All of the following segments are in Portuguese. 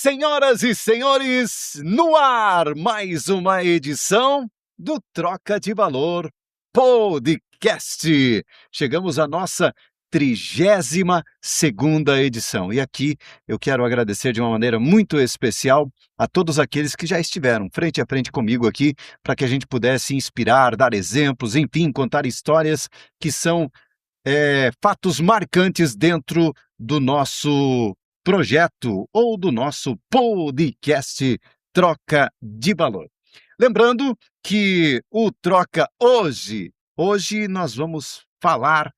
Senhoras e senhores, no ar, mais uma edição do Troca de Valor Podcast. Chegamos à nossa 32ª edição. E aqui eu quero agradecer de uma maneira muito especial a todos aqueles que já estiveram frente a frente comigo aqui, para que a gente pudesse inspirar, dar exemplos, enfim, contar histórias que são fatos marcantes dentro do nosso projeto ou do nosso podcast Troca de Valor. Lembrando que o Troca hoje nós vamos falar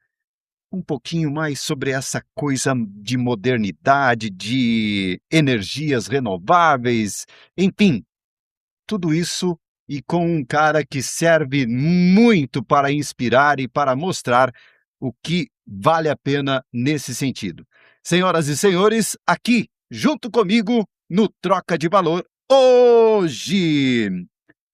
um pouquinho mais sobre essa coisa de modernidade, de energias renováveis, enfim, tudo isso e com um cara que serve muito para inspirar e para mostrar o que vale a pena nesse sentido. Senhoras e senhores, aqui, junto comigo, no Troca de Valor, hoje,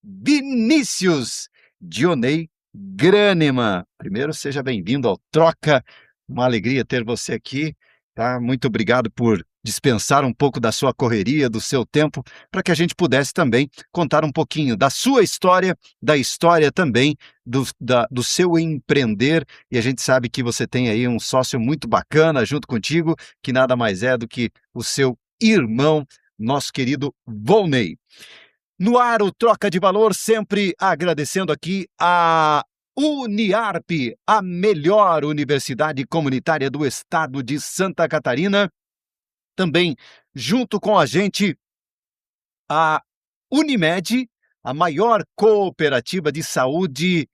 Vinícius Dionei Grahneman. Primeiro, seja bem-vindo ao Troca, uma alegria ter você aqui, tá? Muito obrigado por dispensar um pouco da sua correria, do seu tempo, para que a gente pudesse também contar um pouquinho da sua história, da história também do seu empreender, e a gente sabe que você tem aí um sócio muito bacana junto contigo, que nada mais é do que o seu irmão, nosso querido Volney. No ar, o Troca de Valor, sempre agradecendo aqui a Uniarp, a melhor universidade comunitária do estado de Santa Catarina. Também, junto com a gente, a Unimed, a maior cooperativa de saúde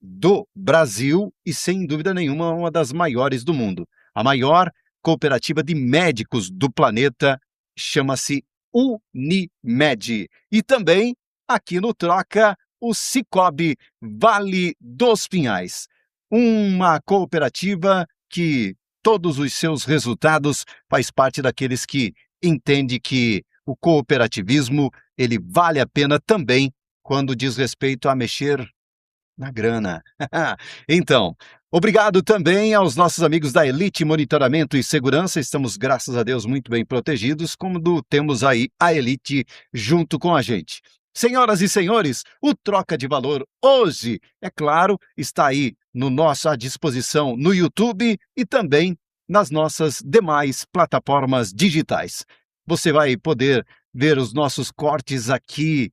do Brasil e, sem dúvida nenhuma, uma das maiores do mundo. A maior cooperativa de médicos do planeta chama-se Unimed. E também, aqui no Troca, o Sicoob Vale dos Pinhais, uma cooperativa que todos os seus resultados faz parte daqueles que entendem que o cooperativismo ele vale a pena também quando diz respeito a mexer na grana. Então, obrigado também aos nossos amigos da Elite Monitoramento e Segurança. Estamos, graças a Deus, muito bem protegidos, quando temos aí a Elite junto com a gente. Senhoras e senhores, o Troca de Valor hoje, é claro, está aí à disposição no YouTube e também nas nossas demais plataformas digitais. Você vai poder ver os nossos cortes aqui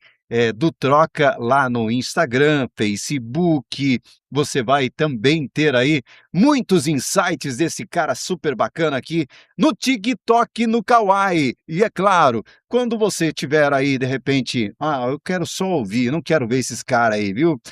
do Troca lá no Instagram, Facebook. Você vai também ter aí muitos insights desse cara super bacana aqui no TikTok, no Kawaii. E é claro, quando você tiver aí, de repente, eu quero só ouvir, não quero ver esses caras aí, viu?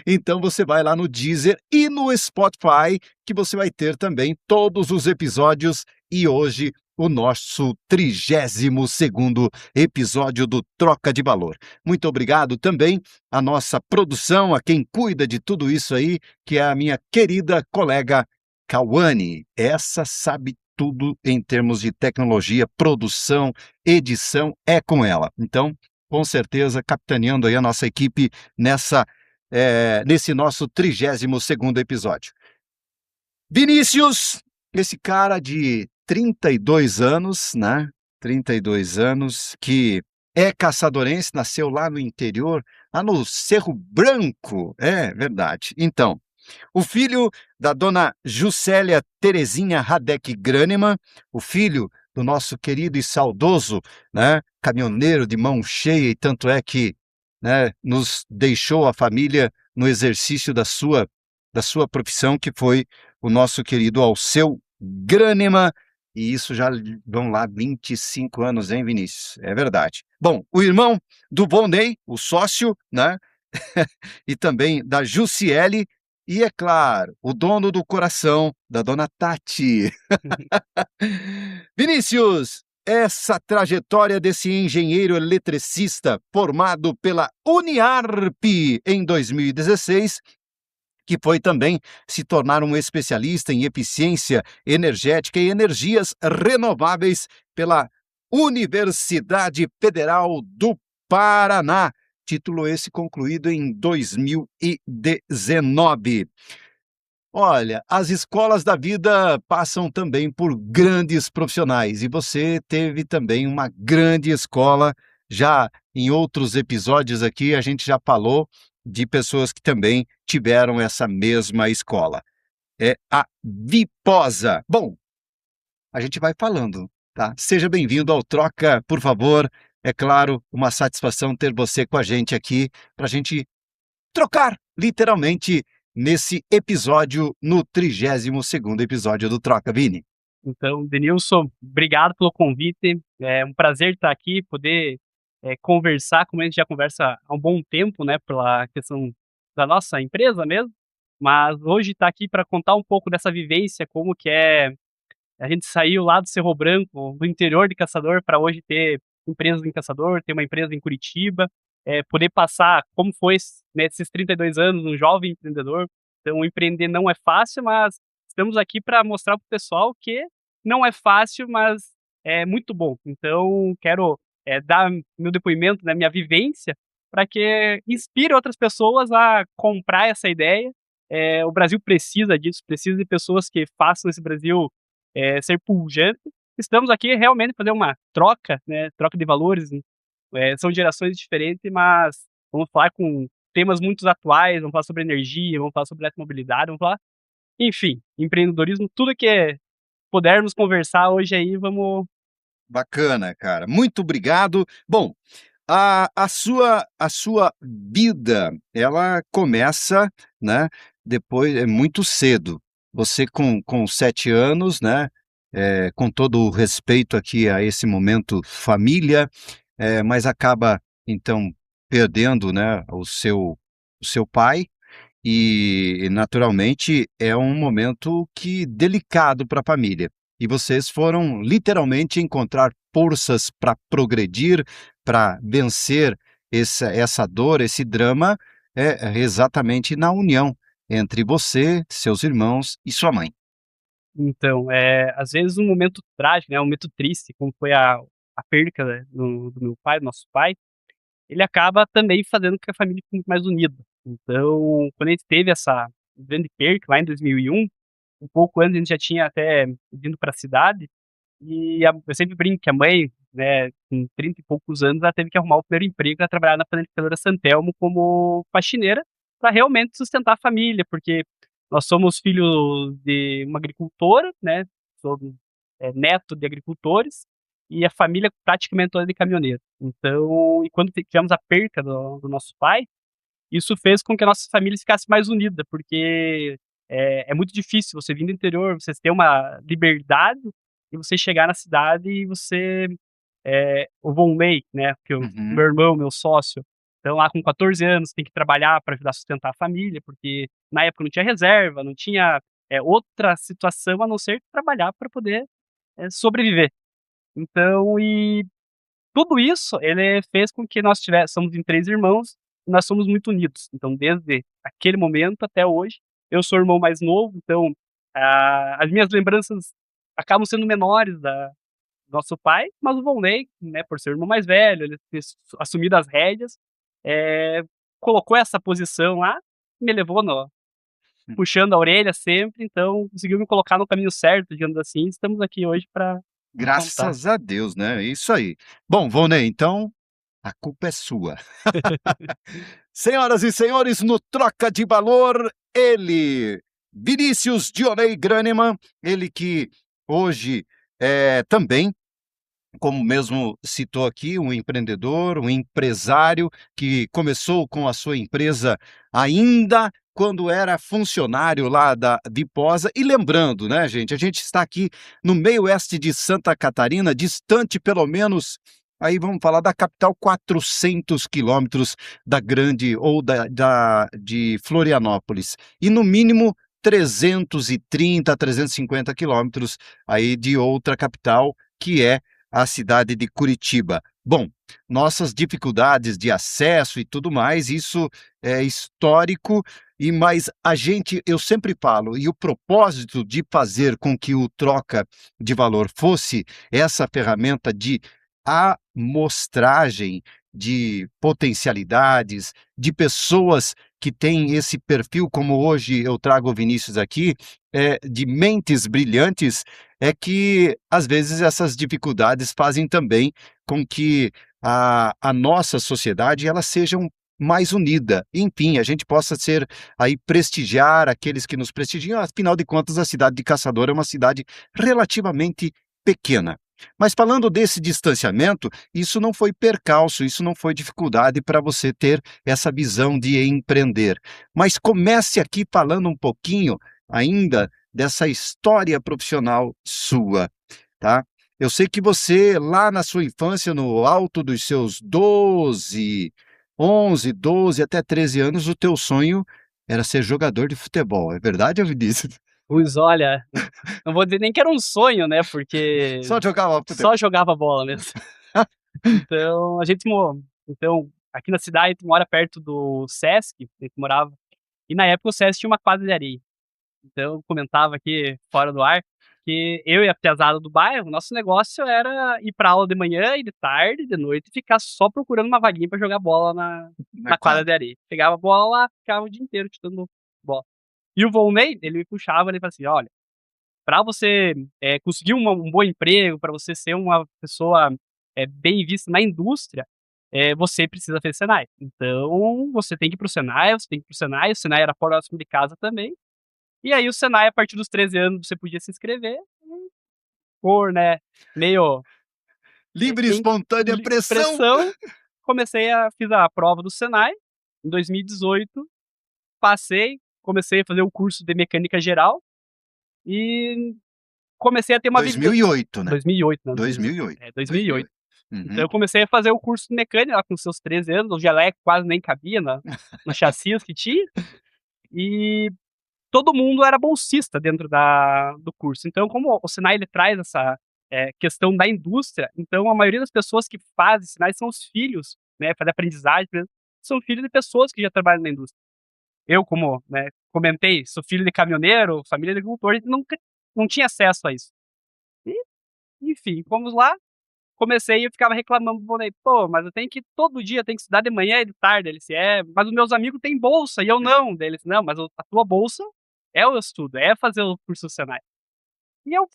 Então você vai lá no Deezer e no Spotify, que você vai ter também todos os episódios. E hoje, o nosso 32º episódio do Troca de Valor. Muito obrigado também à nossa produção, a quem cuida de tudo isso aí, que é a minha querida colega Cauane. Essa sabe tudo em termos de tecnologia, produção, edição, é com ela. Então, com certeza, capitaneando aí a nossa equipe nesse nosso 32º episódio. Vinícius, esse cara de 32 anos, né? 32 anos, que é caçadorense, nasceu lá no interior, lá no Cerro Branco, é verdade. Então, o filho da dona Juscelia Terezinha Radek Grahneman, o filho do nosso querido e saudoso, né, caminhoneiro de mão cheia, e tanto é que, né, nos deixou a família no exercício da sua profissão, que foi o nosso querido Alceu Grahneman. E isso já vão lá 25 anos, hein, Vinícius? É verdade. Bom, o irmão do Volney, o sócio, né? E também da Jussiele, e é claro, o dono do coração da dona Tati. Vinícius, essa trajetória desse engenheiro eletricista formado pela Uniarp em 2016, que foi também se tornar um especialista em eficiência energética e energias renováveis pela Universidade Federal do Paraná. Título esse concluído em 2019. Olha, as escolas da vida passam também por grandes profissionais e você teve também uma grande escola. Já em outros episódios aqui, a gente já falou de pessoas que também tiveram essa mesma escola. É a Viposa. Bom, a gente vai falando, tá? Seja bem-vindo ao Troca, por favor. É claro, uma satisfação ter você com a gente aqui para a gente trocar, literalmente, nesse episódio, no 32º episódio do Troca, Vini. Então, Denilson, obrigado pelo convite. É um prazer estar aqui, poder conversar, como a gente já conversa há um bom tempo, né, pela questão da nossa empresa mesmo. Mas hoje está aqui para contar um pouco dessa vivência, como que é. A gente saiu lá do Cerro Branco, do interior de Caçador, para hoje ter empresas em Caçador, ter uma empresa em Curitiba, poder passar como foi nesses 32 anos, um jovem empreendedor. Então, empreender não é fácil, mas estamos aqui para mostrar para o pessoal que não é fácil, mas é muito bom. Então, quero dar meu depoimento, né, minha vivência, para que inspire outras pessoas a comprar essa ideia. O Brasil precisa disso, precisa de pessoas que façam esse Brasil ser pujante. Estamos aqui realmente fazer uma troca, né, troca de valores. São gerações diferentes, mas vamos falar com temas muito atuais, vamos falar sobre energia, vamos falar sobre eletromobilidade, vamos falar, enfim, empreendedorismo, tudo que pudermos conversar hoje aí, vamos. Bacana, cara. Muito obrigado. Bom, a sua vida, ela começa, né, depois, é muito cedo. Você com 7 anos, né, com todo o respeito aqui a esse momento família, mas acaba, então, perdendo, né, o seu pai e, naturalmente, é um momento que delicado para a família. E vocês foram literalmente encontrar forças para progredir, para vencer essa dor, esse drama, exatamente na união entre você, seus irmãos e sua mãe. Então, às vezes um momento trágico, né, um momento triste, como foi a perca, né, do meu pai, do nosso pai, ele acaba também fazendo com que a família fique muito mais unida. Então, quando a gente teve essa grande perca lá em 2001, um pouco antes a gente já tinha até vindo para a cidade, e eu sempre brinco que a mãe, né, com 30 e poucos anos, ela teve que arrumar o primeiro emprego para trabalhar na panificadora Santelmo como faxineira, para realmente sustentar a família, porque nós somos filhos de uma agricultora, né, somos neto de agricultores, e a família praticamente toda de caminhoneiro. Então, e quando tivemos a perca do nosso pai, isso fez com que a nossa família ficasse mais unida, porque é muito difícil você vir do interior, você ter uma liberdade e você chegar na cidade e você, o Volney, né, que o Uhum. meu irmão, meu sócio, então lá com 14 anos tem que trabalhar para ajudar a sustentar a família, porque na época não tinha reserva, não tinha outra situação a não ser trabalhar para poder sobreviver. Então, e tudo isso, ele fez com que nós somos em 3 irmãos, e nós somos muito unidos. Então, desde aquele momento até hoje, eu sou o irmão mais novo, então, as minhas lembranças acabam sendo menores da do nosso pai, mas o Volney, né, por ser o irmão mais velho, ele ter assumido as rédeas, eh, colocou essa posição lá, me levou puxando a orelha sempre, então conseguiu me colocar no caminho certo, digamos assim. Estamos aqui hoje para contar. Graças a Deus, né? Isso aí. Bom, Vonei, então a culpa é sua. Senhoras e senhores, no Troca de Valor, ele, Vinícius Dionei Graniman, ele que hoje é também, como mesmo citou aqui, um empreendedor, um empresário que começou com a sua empresa ainda quando era funcionário lá da Viposa. E lembrando, né, gente, a gente está aqui no meio oeste de Santa Catarina, distante pelo menos, aí vamos falar da capital, 400 quilômetros da grande ou de Florianópolis. E no mínimo 330, 350 quilômetros aí de outra capital, que é a cidade de Curitiba. Bom, nossas dificuldades de acesso e tudo mais, isso é histórico, mas eu sempre falo, e o propósito de fazer com que o Troca de Valor fosse essa ferramenta de amostragem de potencialidades, de pessoas que têm esse perfil, como hoje eu trago o Vinícius aqui, de mentes brilhantes, é que às vezes essas dificuldades fazem também com que a nossa sociedade ela seja mais unida. Enfim, a gente possa ser aí prestigiar aqueles que nos prestigiam. Afinal de contas, a cidade de Caçador é uma cidade relativamente pequena. Mas falando desse distanciamento, isso não foi percalço, isso não foi dificuldade para você ter essa visão de empreender. Mas comece aqui falando um pouquinho ainda dessa história profissional sua, tá? Eu sei que você, lá na sua infância, no alto dos seus 12 até 13 anos, o teu sonho era ser jogador de futebol. É verdade, Vinícius? Pois olha, não vou dizer nem que era um sonho, né, porque Só jogava futebol. só jogava bola mesmo. Então, então, aqui na cidade, a gente mora perto do Sesc, a gente morava, e na época o Sesc tinha uma quadra de areia. Então, eu comentava aqui, fora do ar, que eu e a piazada do bairro, nosso negócio era ir pra aula de manhã e de tarde, de noite, e ficar só procurando uma vaguinha pra jogar bola na quadra de areia. Pegava a bola lá, ficava o dia inteiro chutando bola. E o Volney, ele me puxava, ele falava assim: olha, para você conseguir um bom emprego, para você ser uma pessoa bem vista na indústria, você precisa fazer Senai. Então, você tem que ir para o Senai, você tem que ir para o Senai. O Senai era próximo de casa também. E aí, o Senai, a partir dos 13 anos, você podia se inscrever. Por, né, meio Livre, em espontânea pressão. pressão, fiz a prova do Senai em 2018, passei, comecei a fazer o curso de mecânica geral e comecei a ter uma vida. 2008, né? 2008, não, 2008. 2008. Uhum. Então eu comecei a fazer o curso de mecânica lá com seus 13 anos, o jaleco quase nem cabia no chassi que tinha, e todo mundo era bolsista dentro do curso. Então, como o Senai ele traz essa questão da indústria, então a maioria das pessoas que fazem Senai são os filhos, né, fazer aprendizagem, são filhos de pessoas que já trabalham na indústria. Eu, como, né, comentei, sou filho de caminhoneiro, família de agricultor, a gente não tinha acesso a isso. E, enfim, fomos lá, comecei e eu ficava reclamando, falei, pô, mas eu tenho que todo dia, tenho que estudar de manhã e de tarde. Ele disse, mas os meus amigos têm bolsa e eu não. Daí ele disse, não, mas a tua bolsa é o estudo, é fazer o curso do Senai. E eu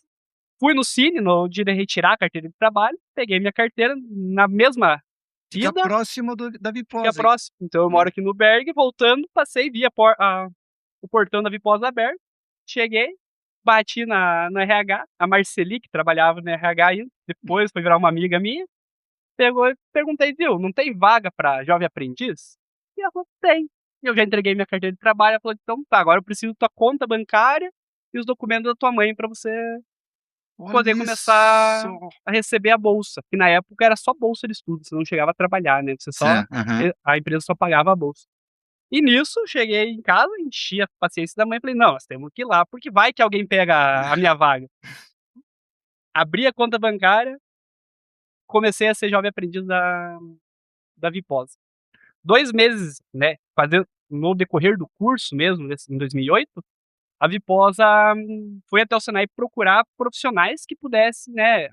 fui no Cine, no dia de retirar a carteira de trabalho, peguei minha carteira na mesma Fica ida, próximo da fica Viposa. próximo. Então eu moro aqui no Berg, voltando, passei, vi o portão da Viposa aberto, cheguei, bati no RH, a Marceli, que trabalhava no RH ainda, depois foi virar uma amiga minha, pegou e perguntei, viu, não tem vaga para jovem aprendiz? E ela falou, tem. E eu já entreguei minha carteira de trabalho, ela falou, então tá, agora eu preciso da tua conta bancária e os documentos da tua mãe para você poder Olha começar só. a receber a bolsa, que na época era só bolsa de estudo, você não chegava a trabalhar, né, Aham. a empresa só pagava a bolsa. E nisso, cheguei em casa, enchi a paciência da mãe e falei, não, nós temos que ir lá, porque vai que alguém pega a minha vaga. Abri a conta bancária, comecei a ser jovem aprendiz da Viposa. 2 meses, né, no decorrer do curso mesmo, em 2008, a Viposa foi até o Senai procurar profissionais que pudessem, né,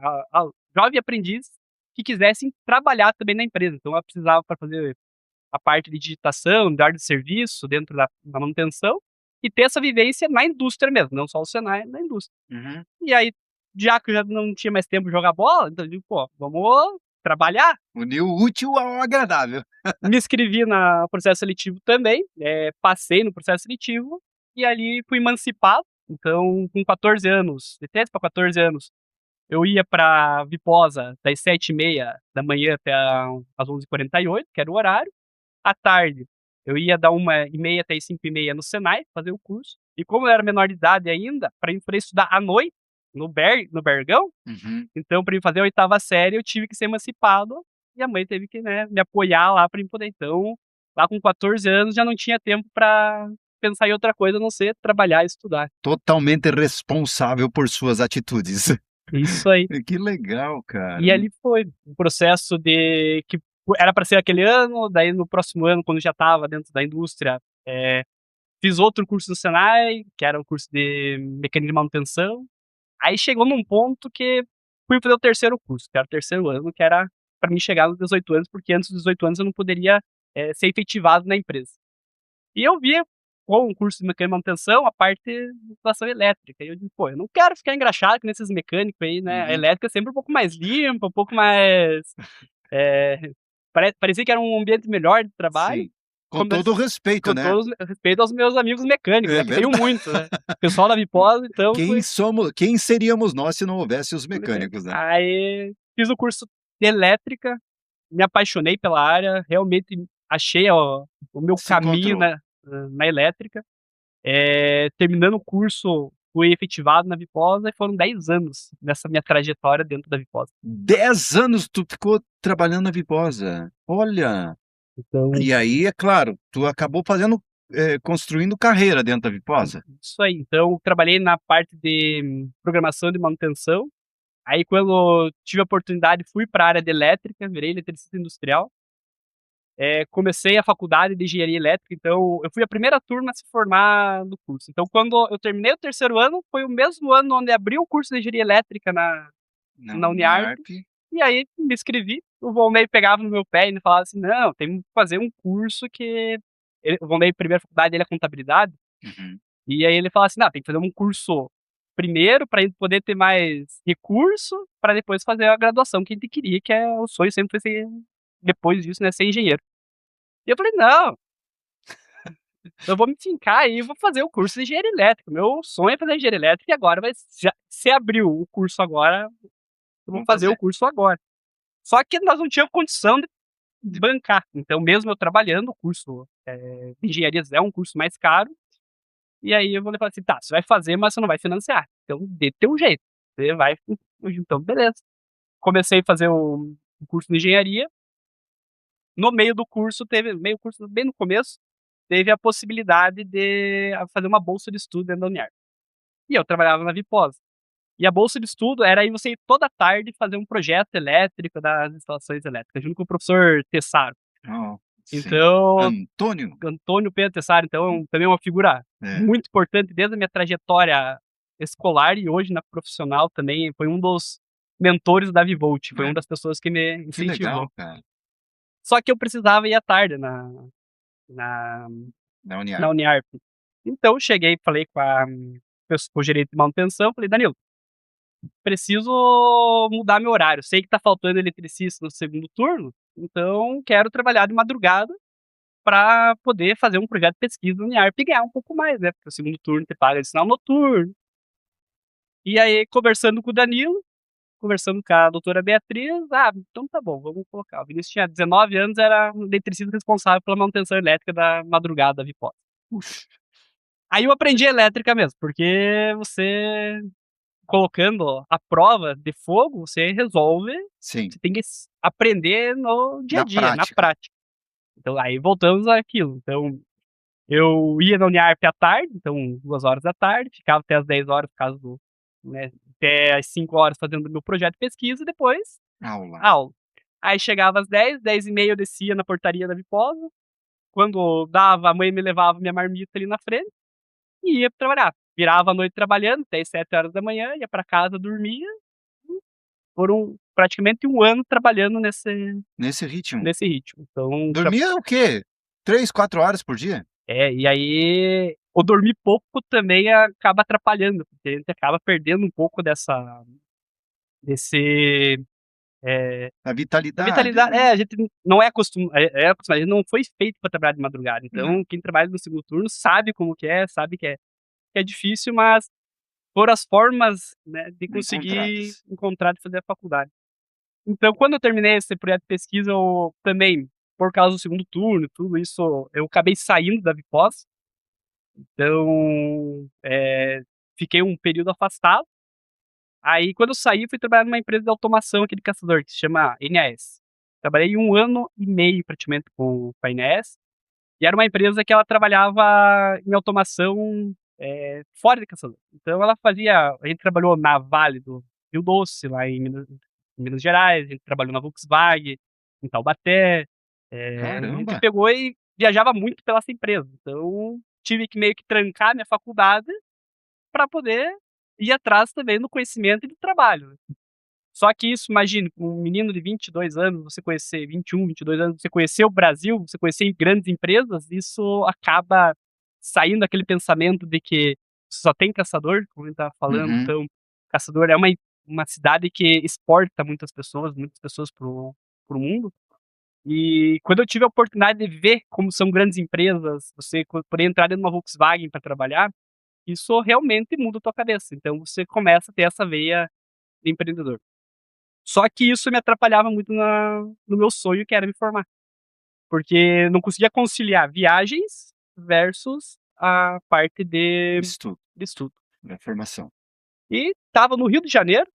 jovem aprendiz que quisessem trabalhar também na empresa. Então ela precisava para fazer a parte de digitação, de área de serviço, dentro da manutenção, e ter essa vivência na indústria mesmo, não só o Senai, na indústria. Uhum. E aí, já que eu já não tinha mais tempo de jogar bola, então eu digo, pô, vamos trabalhar. Uniu o útil ao agradável. Me inscrevi no processo seletivo também, passei no processo seletivo, e ali fui emancipado. Então, com 14 anos, de 13 para 14 anos, eu ia para Viposa das 7h30 da manhã até às 11h48, que era o horário. À tarde, eu ia da 1h30 até as 5h30 no Senai, fazer o curso. E como eu era menor de idade ainda, para estudar à noite, no Bergão, Uhum. então para fazer a 8ª série, eu tive que ser emancipado. E a mãe teve que, né, me apoiar lá para poder. Então, lá com 14 anos, já não tinha tempo para pensar em outra coisa a não ser trabalhar e estudar. Totalmente responsável por suas atitudes. Isso aí. Que legal, cara. E ali foi um processo de que era para ser aquele ano, daí no próximo ano, quando já estava dentro da indústria, fiz outro curso no Senai, que era o curso de mecânica de manutenção. Aí chegou num ponto que fui fazer o terceiro curso, que era o terceiro ano, que era para mim chegar nos 18 anos, porque antes dos 18 anos eu não poderia ser efetivado na empresa. E eu via com o curso de mecânica e manutenção a parte de instalação elétrica. E eu disse, pô, eu não quero ficar engraxado com esses mecânicos aí, né? A elétrica é sempre um pouco mais limpa, um pouco mais. É, parecia que era um ambiente melhor de trabalho. Sim. Com todo o respeito, Com né? todo o respeito aos meus amigos mecânicos, É né? Que tenho verdade. muito, né? O pessoal da Viposa, então. Quem seríamos nós se não houvesse os mecânicos, né? Aí fiz o curso de elétrica, me apaixonei pela área, realmente achei o meu Se caminho encontrou. na elétrica. Terminando o curso, fui efetivado na Viposa e foram 10 anos nessa minha trajetória dentro da Viposa. 10 anos tu ficou trabalhando na Viposa. Olha! Então, E aí, é claro, tu acabou construindo carreira dentro da Viposa. isso aí. Então, trabalhei na parte de programação de manutenção. Aí, quando tive a oportunidade, fui para a área de elétrica, virei eletricista industrial. Comecei a faculdade de engenharia elétrica, então eu fui a primeira turma a se formar no curso. Então, quando eu terminei o terceiro ano, foi o mesmo ano onde abriu o curso de engenharia elétrica na Uniarp. E aí me inscrevi. O Volney pegava no meu pé e falava assim: não, tem que fazer um curso que. O Volney, primeira faculdade dele é contabilidade. Uhum. E aí ele falava assim: não, tem que fazer um curso primeiro para poder ter mais recurso para depois fazer a graduação que a gente queria, que é o sonho sempre foi ser, depois disso, né, ser engenheiro. E eu falei: não, eu vou me fincar aí e vou fazer o curso de engenharia elétrica. Meu sonho é fazer engenharia elétrica e agora se abriu o curso agora, eu vou fazer o curso agora. Só que nós não tínhamos condição de bancar. Então, mesmo eu trabalhando, o curso de engenharias é um curso mais caro. E aí eu vou falar assim, tá, você vai fazer, mas você não vai financiar. Então, dê teu jeito. Você vai. Então, beleza. Comecei a fazer o curso de engenharia. No meio do curso, meio curso, bem no começo, teve a possibilidade de fazer uma bolsa de estudo dentro da Uniarp. E eu trabalhava na Viposa. E a bolsa de estudo era aí você ir toda tarde fazer um projeto elétrico das instalações elétricas, junto com o professor Tessaro. Oh, Então, Antônio Pedro Tessaro, então, também é uma figura muito importante desde a minha trajetória escolar e hoje na profissional também. Foi um dos mentores da Vivolt, foi uma das pessoas que me incentivou. Que legal, cara. Só que eu precisava ir à tarde na Uniarp. Então, cheguei e falei com o gerente de manutenção, falei, Danilo, preciso mudar meu horário. Sei que tá faltando eletricista no segundo turno, então quero trabalhar de madrugada para poder fazer um projeto de pesquisa no Uniarp e ganhar um pouco mais, né? Porque o segundo turno te paga de sinal noturno. E aí, conversando com o Danilo, conversando com a doutora Beatriz, então tá bom, vamos colocar. O Vinícius tinha 19 anos, era o eletricista responsável pela manutenção elétrica da madrugada da Viposa. Aí eu aprendi elétrica mesmo, porque você colocando a prova de fogo, você resolve. Sim. Você tem que aprender no dia a dia, na prática. Então, aí voltamos àquilo. Então, eu ia na Uniarp à tarde, então 2 horas da tarde, ficava até as 10 horas, por causa do, né, até as 5 horas fazendo meu projeto de pesquisa, e depois aula. Aí chegava às 10, 10 e meia eu descia na portaria da Viposa. Quando dava, a mãe me levava minha marmita ali na frente e ia trabalhar. Virava a noite trabalhando, até as 7 horas da manhã, ia para casa, dormia. Foram praticamente 1 ano trabalhando nesse ritmo. Então, dormia o quê? 3, 4 horas por dia? E aí o dormir pouco também acaba atrapalhando, porque a gente acaba perdendo um pouco A vitalidade. A gente não é acostumado, a gente não foi feito para trabalhar de madrugada. Então, quem trabalha no segundo turno sabe como que é, sabe que é difícil, mas foram as formas, né, de conseguir encontrar de fazer a faculdade. Então, quando eu terminei esse projeto de pesquisa, eu também, por causa do segundo turno, tudo isso, eu acabei saindo da Viposa. Então, fiquei um período afastado. Aí, quando eu saí, fui trabalhar numa empresa de automação aqui de Caçador, que se chama NAS. Trabalhei 1 ano e meio, praticamente, com a NAS. E era uma empresa que ela trabalhava em automação fora de Caçador. Então, ela fazia... A gente trabalhou na Vale do Rio Doce, lá em Minas Gerais. A gente trabalhou na Volkswagen, em Taubaté. A gente pegou e viajava muito pela essa empresa. Então, tive que meio que trancar minha faculdade para poder ir atrás também do conhecimento e do trabalho. Só que isso, imagine, um menino de 22 anos, você conhecer 21, 22 anos, você conhecer o Brasil, você conhecer grandes empresas, isso acaba saindo daquele pensamento de que só tem caçador, como a gente estava falando. Uhum. Então, Caçador é uma cidade que exporta muitas pessoas pro mundo. E quando eu tive a oportunidade de ver como são grandes empresas, você poder entrar dentro de uma Volkswagen para trabalhar, isso realmente muda a tua cabeça. Então você começa a ter essa veia de empreendedor. Só que isso me atrapalhava muito no meu sonho, que era me formar. Porque não conseguia conciliar viagens versus a parte Estudo, de estudo. da formação. E estava no Rio de Janeiro,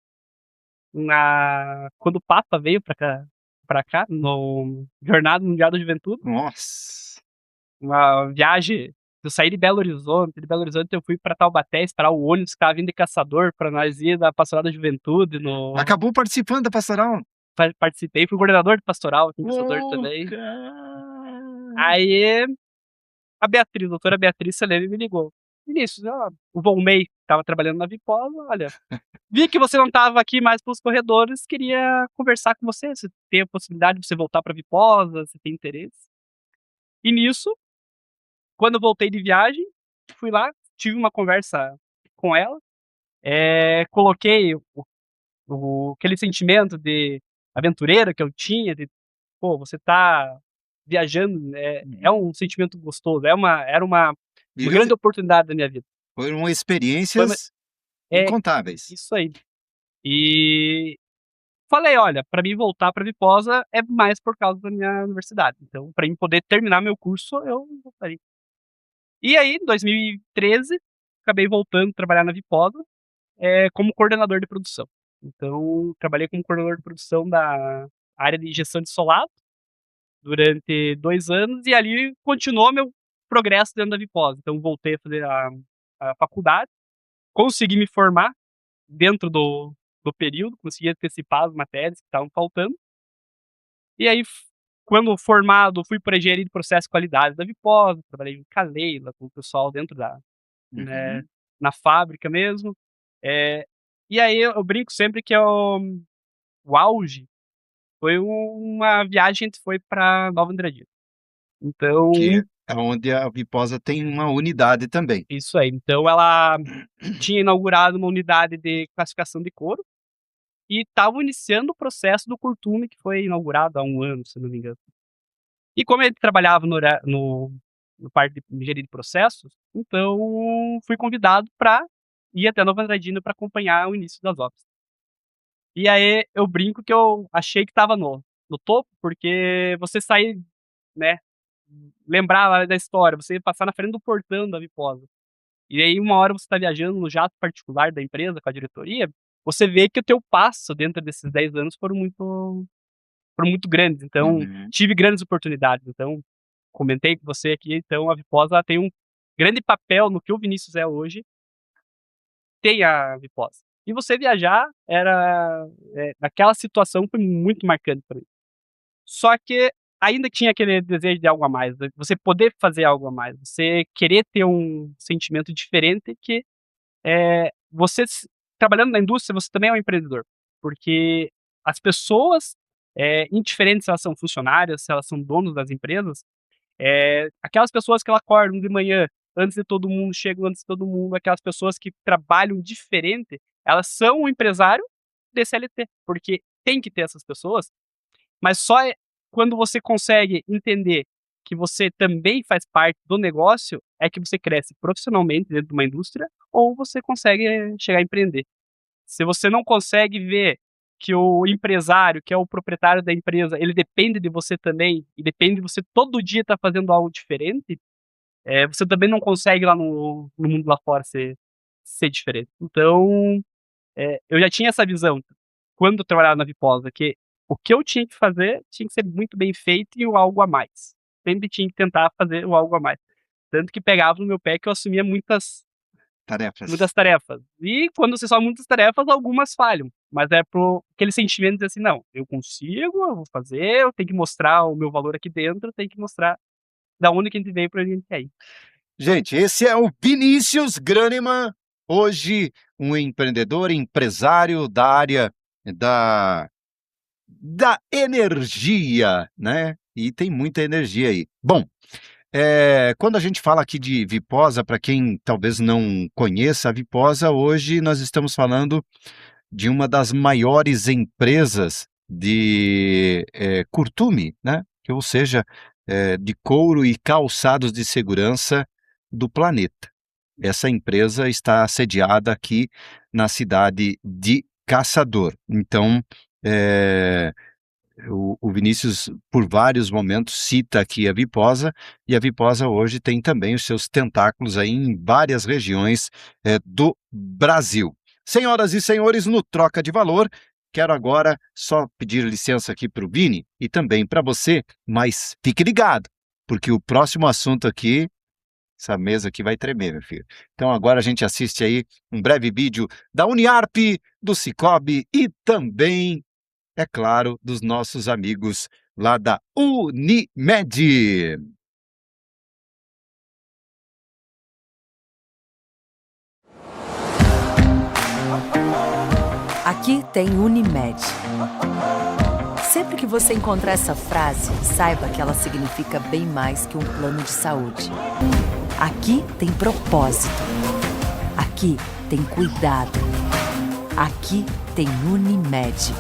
quando o Papa veio para cá, no Jornada Mundial da Juventude. Nossa! Uma viagem, eu saí de Belo Horizonte eu fui para Taubaté esperar o ônibus que estava vindo de Caçador para nós ir da Pastoral da Juventude. Acabou participando da pastoral? Participei, fui coordenador de pastoral aqui em Caçador Oh, também. cara! Aí a doutora Beatriz Celene me ligou. Vinícius, o Volney estava trabalhando na Viposa, olha, vi que você não estava aqui mais pelos corredores, queria conversar com você, se tem a possibilidade de você voltar para Viposa, se tem interesse. E nisso, quando eu voltei de viagem, fui lá, tive uma conversa com ela, coloquei aquele sentimento de aventureiro que eu tinha, de, pô, você tá viajando, é um sentimento gostoso, era uma E grande oportunidade da minha vida. foram Foi experiências é, incontáveis. isso aí. E falei, olha, para mim voltar para Viposa é mais por causa da minha universidade. Então, para mim poder terminar meu curso, eu voltaria. E aí, em 2013, acabei voltando a trabalhar na Viposa, como coordenador de produção. Então, trabalhei como coordenador de produção da área de injeção de solado durante 2 anos e ali continuou meu progresso dentro da Viposa. Então, voltei a fazer a faculdade, consegui me formar dentro do período, consegui antecipar as matérias que estavam faltando. E aí, quando formado, fui para engenharia de processo e qualidade da Viposa, trabalhei em Caleila com o pessoal dentro né, Uhum. na fábrica mesmo. E aí eu brinco sempre que o auge foi uma viagem que a gente foi para Nova Andradina. Então, Que é onde a Viposa tem uma unidade também. isso aí. Então ela tinha inaugurado uma unidade de classificação de couro e estava iniciando o processo do curtume, que foi inaugurado há 1 ano, se não me engano. E como ele trabalhava no parte de engenharia de processos, então fui convidado para ir até Nova Andradina para acompanhar o início das obras. E aí eu brinco que eu achei que estava no topo, porque você sair, né, lembrar lá da história, você passar na frente do portão da Viposa, e aí uma hora você está viajando no jato particular da empresa com a diretoria, você vê que o teu passo dentro desses 10 anos foram muito grandes. Então, Uhum. tive grandes oportunidades. Então, comentei com você aqui, então a Viposa ela tem um grande papel no que o Vinícius é hoje, tem a Viposa. E você viajar naquela situação foi muito marcante para mim. Só que ainda tinha aquele desejo de algo a mais, né, você poder fazer algo a mais, você querer ter um sentimento diferente que, você trabalhando na indústria, você também é um empreendedor, porque as pessoas, indiferente se elas são funcionárias, se elas são donos das empresas, aquelas pessoas que ela acordam de manhã antes de todo mundo, chegam antes de todo mundo, aquelas pessoas que trabalham diferente, elas são um empresário de CLT, porque tem que ter essas pessoas, mas só quando você consegue entender que você também faz parte do negócio, é que você cresce profissionalmente dentro de uma indústria, ou você consegue chegar a empreender. Se você não consegue ver que o empresário, que é o proprietário da empresa, ele depende de você também, e depende de você todo dia estar fazendo algo diferente, você também não consegue lá no mundo lá fora ser diferente. Então, eu já tinha essa visão quando eu trabalhava na Viposa, que o que eu tinha que fazer tinha que ser muito bem feito e o algo a mais. Sempre tinha que tentar fazer o algo a mais. Tanto que pegava no meu pé que eu assumia Tarefas. muitas tarefas. E quando você só muitas tarefas, algumas falham. Mas é por aquele sentimento de assim, não, eu consigo, eu vou fazer, eu tenho que mostrar o meu valor aqui dentro, eu tenho que mostrar da onde que a gente veio pra gente ir. Gente, esse é o Vinícius Graniman, hoje um empreendedor, empresário da área da energia, né? E tem muita energia aí. Bom, quando a gente fala aqui de Viposa, para quem talvez não conheça a Viposa, hoje nós estamos falando de uma das maiores empresas de curtume, né? Ou seja, de couro e calçados de segurança do planeta. Essa empresa está sediada aqui na cidade de Caçador. Então, o Vinícius, por vários momentos, cita aqui a Viposa, e a Viposa hoje tem também os seus tentáculos aí em várias regiões do Brasil. Senhoras e senhores, no Troca de Valor, quero agora só pedir licença aqui para o Vini e também para você, mas fique ligado, porque o próximo assunto aqui, essa mesa aqui vai tremer, meu filho. Então agora a gente assiste aí um breve vídeo da Uniarp, do Cicobi e também, é claro, dos nossos amigos lá da Unimed. Aqui tem Unimed. Sempre que você encontrar essa frase, saiba que ela significa bem mais que um plano de saúde. Aqui tem propósito. Aqui tem cuidado. Aqui tem Unimed.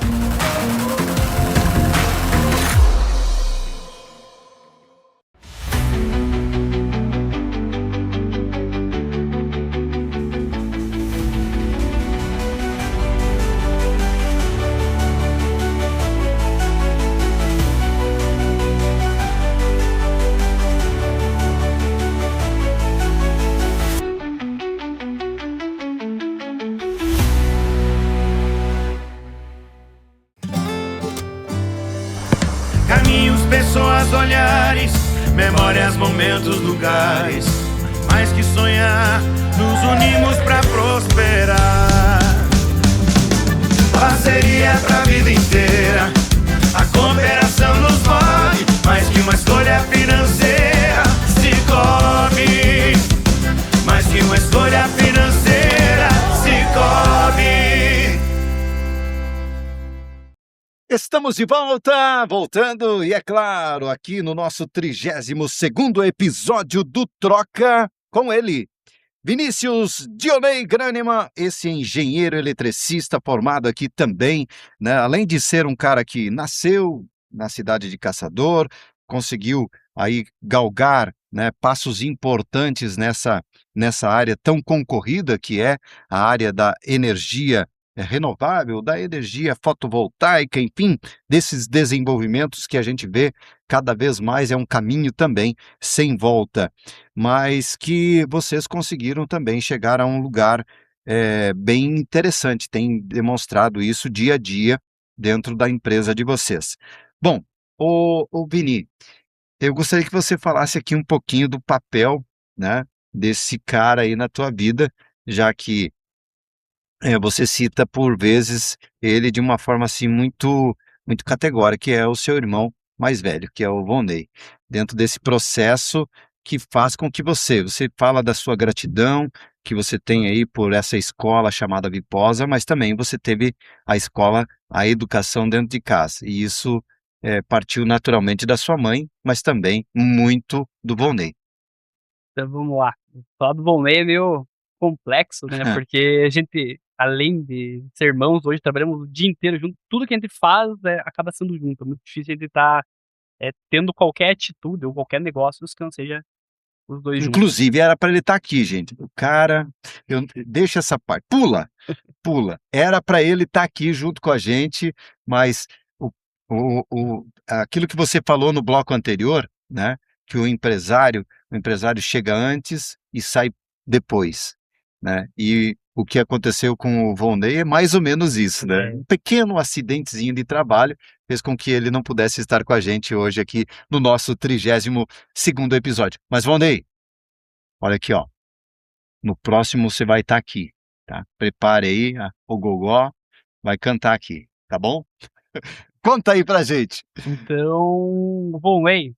Caminhos, pessoas, olhares, memórias, momentos, lugares. Mais que sonhar, nos unimos pra prosperar. Parceria pra vida inteira, a cooperação nos move. Mais que uma escolha financeira, Cicobi. Mais que uma escolha financeira, Cicobi. Estamos de volta, voltando, e é claro, aqui no nosso 32º episódio do Troca, com ele, Vinícius Dionei Grânima, esse engenheiro eletricista formado aqui também, né? Além de ser um cara que nasceu na cidade de Caçador, conseguiu aí galgar, né, passos importantes nessa área tão concorrida que é a área da energia renovável, da energia fotovoltaica, enfim, desses desenvolvimentos que a gente vê cada vez mais, é um caminho também sem volta, mas que vocês conseguiram também chegar a um lugar bem interessante, tem demonstrado isso dia a dia dentro da empresa de vocês. Bom, o Vini, eu gostaria que você falasse aqui um pouquinho do papel, né, desse cara aí na tua vida, já que você cita por vezes ele de uma forma assim muito muito categórica, que é o seu irmão mais velho, que é o Vonei. Dentro desse processo que faz com que você fala da sua gratidão que você tem aí por essa escola chamada Viposa, mas também você teve a escola, a educação dentro de casa. E isso partiu naturalmente da sua mãe, mas também muito do Vonei. Então vamos lá. Falar do Volney é meio complexo, né? Porque a gente, além de ser irmãos, hoje trabalhamos o dia inteiro junto. Tudo que a gente faz acaba sendo junto. É muito difícil a gente estar tendo qualquer atitude ou qualquer negócio que não seja os dois juntos. Inclusive, era para ele estar aqui, gente. O cara, deixa essa parte, pula. Era para ele estar aqui junto com a gente, mas aquilo que você falou no bloco anterior, né? Que o empresário chega antes e sai depois, né? E o que aconteceu com o Volney é mais ou menos isso, né? Um pequeno acidentezinho de trabalho fez com que ele não pudesse estar com a gente hoje aqui no nosso 32º episódio. Mas, Volney, olha aqui, ó. No próximo você vai estar aqui, tá? Prepare aí o gogó, vai cantar aqui, tá bom? Conta aí pra gente. Então, o Volney,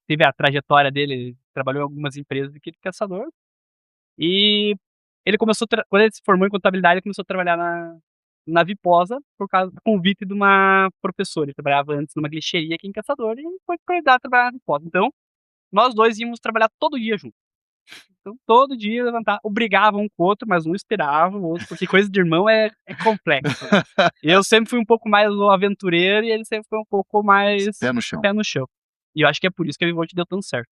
teve a trajetória dele, trabalhou em algumas empresas aqui de Caçador, e ele começou, quando ele se formou em contabilidade, ele começou a trabalhar na Viposa por causa do convite de uma professora. Ele trabalhava antes numa glixeria aqui em Caçador e foi convidado a trabalhar na Viposa. Então, nós dois íamos trabalhar todo dia juntos. Então, todo dia levantar, obrigava um com o outro, mas um esperava o outro, porque coisa de irmão é complexo. Né? Eu sempre fui um pouco mais o aventureiro e ele sempre foi um pouco mais Pé no chão. pé no chão. E eu acho que é por isso que a Vivolt deu tão certo.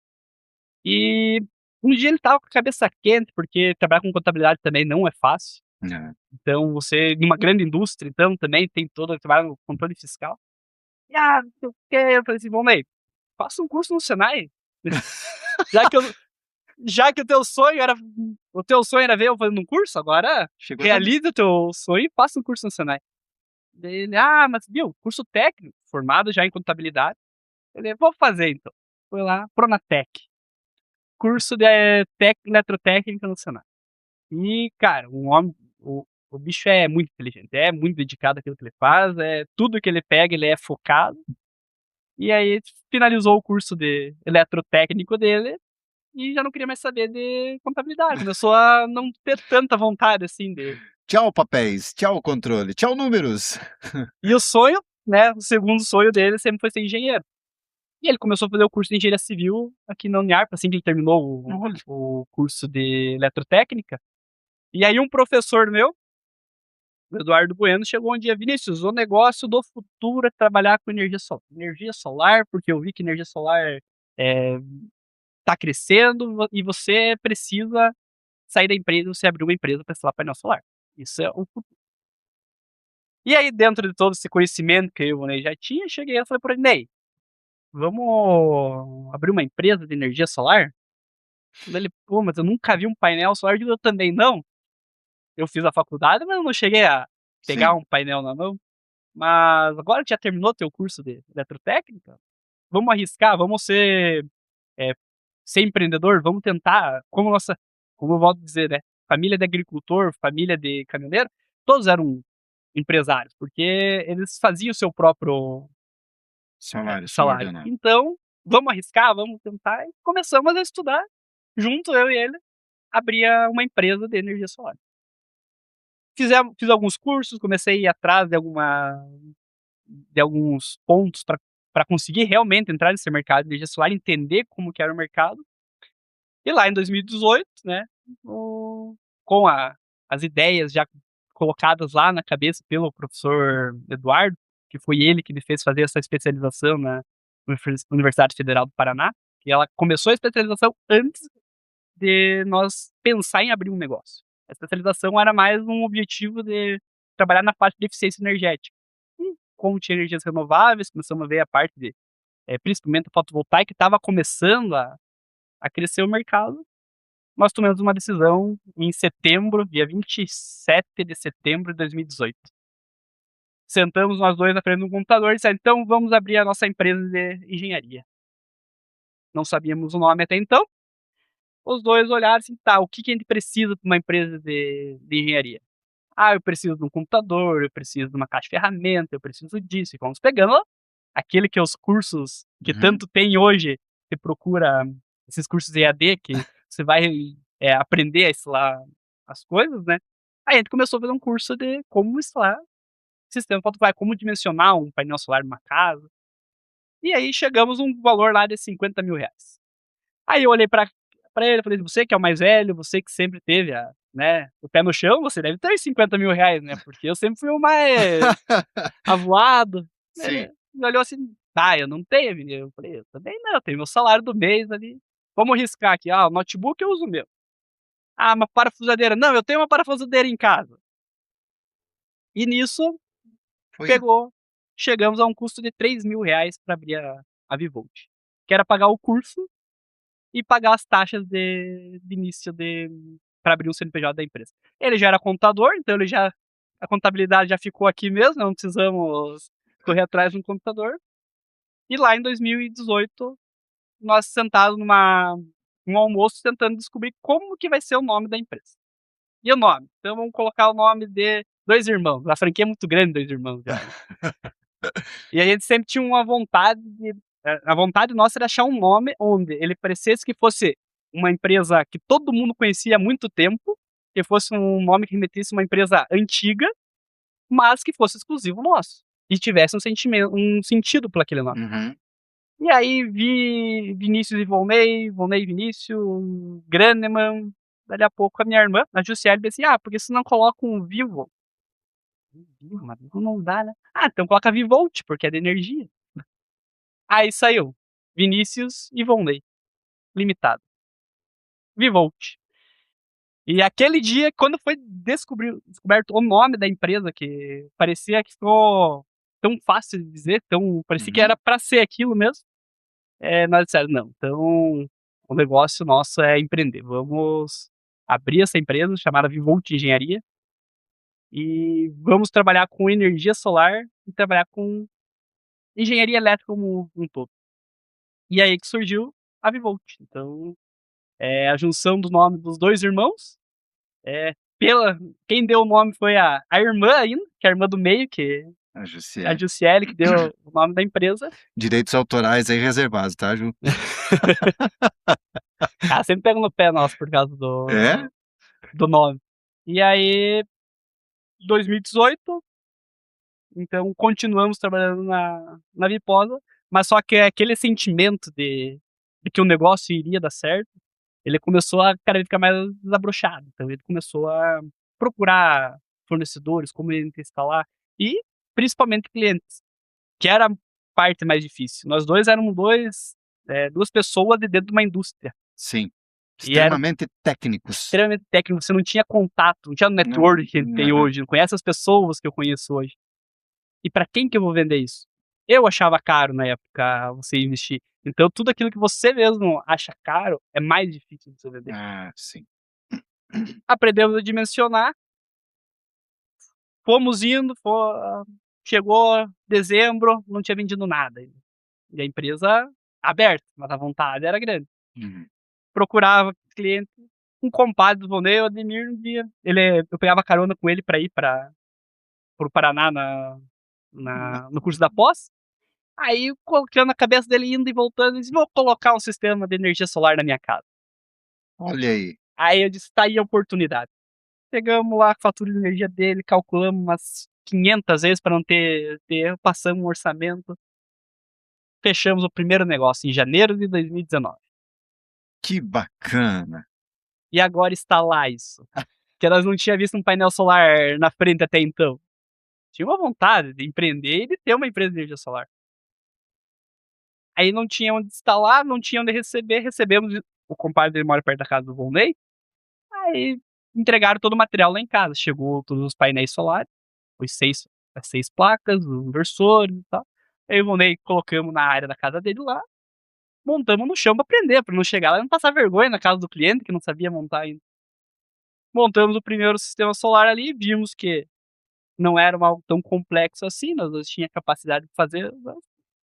E um dia ele tava com a cabeça quente, porque trabalhar com contabilidade também não é fácil. É. Então, você, numa grande indústria, então, também tem todo, trabalha no controle fiscal. E, não sei o quê. Eu falei assim, bom, Ney, faça um curso no Senai. Já que o teu sonho era ver eu fazendo um curso, agora Chegou realiza o teu sonho e faça um curso no Senai. Daí ele, mas viu, curso técnico, formado já em contabilidade. Ele, vou fazer então. Foi lá, Pronatec. Curso de eletrotécnica no Senai. E, cara, o bicho é muito inteligente, é muito dedicado àquilo que ele faz, tudo que ele pega, ele é focado. E aí finalizou o curso de eletrotécnico dele e já não queria mais saber de contabilidade. Começou a não ter tanta vontade assim de. Tchau, papéis. Tchau, controle. Tchau, números. E o sonho, né? O segundo sonho dele sempre foi ser engenheiro. E ele começou a fazer o curso de engenharia civil aqui na Uniarp, assim que ele terminou o curso de eletrotécnica. E aí um professor meu, o Eduardo Bueno, chegou um dia, Vinícius, o negócio do futuro é trabalhar com energia solar. Energia solar, porque eu vi que energia solar tá crescendo e você precisa sair da empresa, você abrir uma empresa para instalar painel solar. Isso é o futuro. E aí, dentro de todo esse conhecimento que eu e o Ney já tinha, cheguei e falei para ele, Ney, vamos abrir uma empresa de energia solar? Ele, pô, mas eu nunca vi um painel solar, eu digo, eu também não. Eu fiz a faculdade, mas eu não cheguei a pegar um painel na mão. Mas agora que já terminou teu curso de eletrotécnica, vamos arriscar, vamos ser empreendedor, vamos tentar, como eu volto a dizer, né? Família de agricultor, família de caminhoneiro, todos eram empresários, porque eles faziam o seu próprio Salário. salário. Então, vamos arriscar, vamos tentar. E começamos a estudar, junto eu e ele, abria uma empresa de energia solar. Fiz alguns cursos, comecei a ir atrás de alguns pontos para conseguir realmente entrar nesse mercado de energia solar, entender como que era o mercado. E lá em 2018, né, com as ideias já colocadas lá na cabeça pelo professor Eduardo, que foi ele que me fez fazer essa especialização na Universidade Federal do Paraná, que ela começou a especialização antes de nós pensar em abrir um negócio. A especialização era mais um objetivo de trabalhar na parte de eficiência energética. E como tinha energias renováveis, começamos a ver a parte de, principalmente a fotovoltaica, que estava começando a crescer o mercado. Nós tomamos uma decisão em setembro, dia 27 de setembro de 2018. Sentamos nós dois na frente do computador e dissemos, então vamos abrir a nossa empresa de engenharia. Não sabíamos o nome até então. Os dois olharam assim, tá, o que a gente precisa para uma empresa de engenharia? Eu preciso de um computador, eu preciso de uma caixa de ferramenta, eu preciso disso. E vamos pegando aquele que os cursos que tanto tem hoje, você procura esses cursos EAD, que você vai aprender a instalar as coisas, né? Aí a gente começou a fazer um curso de como instalar sistema fotovoltaico, como dimensionar um painel solar numa casa. E aí chegamos a um valor lá de R$50 mil. Aí eu olhei para ele e falei, você que é o mais velho, você que sempre teve o pé no chão, você deve ter R$50 mil, né? Porque eu sempre fui o mais avoado. Sim. Ele olhou assim, eu não tenho, menino. Eu falei, eu também não, eu tenho meu salário do mês ali. Vamos riscar aqui, o notebook eu uso o meu. Uma parafusadeira. Não, eu tenho uma parafusadeira em casa. E nisso, chegamos a um custo de R$3 mil para abrir a Vivolt. Que era pagar o curso e pagar as taxas de início para abrir um CNPJ da empresa. Ele já era contador, então a contabilidade já ficou aqui mesmo, não precisamos correr atrás de um contador. E lá em 2018, nós sentados num almoço tentando descobrir como que vai ser o nome da empresa. E o nome? Então vamos colocar o nome de Dois Irmãos. A franquia é muito grande, Dois Irmãos já. E a gente sempre tinha uma vontade a vontade nossa era achar um nome onde ele parecesse que fosse uma empresa que todo mundo conhecia há muito tempo, que fosse um nome que remetesse a uma empresa antiga, mas que fosse exclusivo nosso. E tivesse um sentido para aquele nome. Uhum. E aí vi Vinícius e Volney, Volney e Vinícius, Graneman. Dali a pouco a minha irmã, a Jussiele, disse assim, por que você não coloca um Vivo? Vivo, mas Vivo não dá, né? Então coloca Vivolt, porque é de energia. Aí saiu Vinícius e Volney, limitado. Vivolt. E aquele dia, quando foi descoberto o nome da empresa, que parecia que ficou tão fácil de dizer, parecia que era para ser aquilo mesmo, nós disseram, não, então o negócio nosso é empreender. Vamos abrir essa empresa chamada Vivolt Engenharia e vamos trabalhar com energia solar e trabalhar com engenharia elétrica como um todo. E aí que surgiu a Vivolt. Então, é a junção do nome dos dois irmãos. Quem deu o nome foi a irmã ainda, que é a irmã do meio, que A é a Jussiele. Jussiele, que deu o nome da empresa. Direitos autorais aí reservados, tá, Ju? Ela sempre pega no pé nosso por causa É? do nome. E aí, 2018, então continuamos trabalhando na Viposa, mas só que aquele sentimento de que o negócio iria dar certo, ele começou a cada vez ficar mais desabrochado. Então ele começou a procurar fornecedores, como ele instalar, e principalmente clientes, que era a parte mais difícil. Nós dois éramos duas pessoas de dentro de uma indústria. Sim. E era Extremamente técnicos. extremamente técnico, você não tinha contato, não tinha o network que a gente tem hoje, não conhece as pessoas que eu conheço hoje. E para quem que eu vou vender isso? Eu achava caro na época você investir. Então tudo aquilo que você mesmo acha caro é mais difícil de você vender. Sim. Aprendemos a dimensionar, fomos indo, chegou dezembro, não tinha vendido nada. E a empresa aberta, mas a vontade era grande. Procurava cliente, um compadre do Volney, o Ademir, um dia. Eu pegava carona com ele para ir para o Paraná no curso da pós. Aí, colocando na cabeça dele, indo e voltando, ele disse, vou colocar um sistema de energia solar na minha casa. Olha aí. Aí eu disse, tá aí a oportunidade. Pegamos lá a fatura de energia dele, calculamos umas 500 vezes para não ter erro, passamos um orçamento. Fechamos o primeiro negócio em janeiro de 2019. Que bacana. E agora está lá isso. Porque nós não tínhamos visto um painel solar na frente até então. Tinha uma vontade de empreender e de ter uma empresa de energia solar. Aí não tinha onde instalar, não tinha onde receber. Recebemos, o compadre dele mora perto da casa do Volney. Aí entregaram todo o material lá em casa. Chegou todos os painéis solares, os seis placas, os inversores e tal. Aí o Volney colocamos na área da casa dele lá. Montamos no chão para aprender, para não chegar lá e não passar vergonha na casa do cliente que não sabia montar ainda. Montamos o primeiro sistema solar ali e vimos que não era algo tão complexo assim, nós tínhamos capacidade de fazer.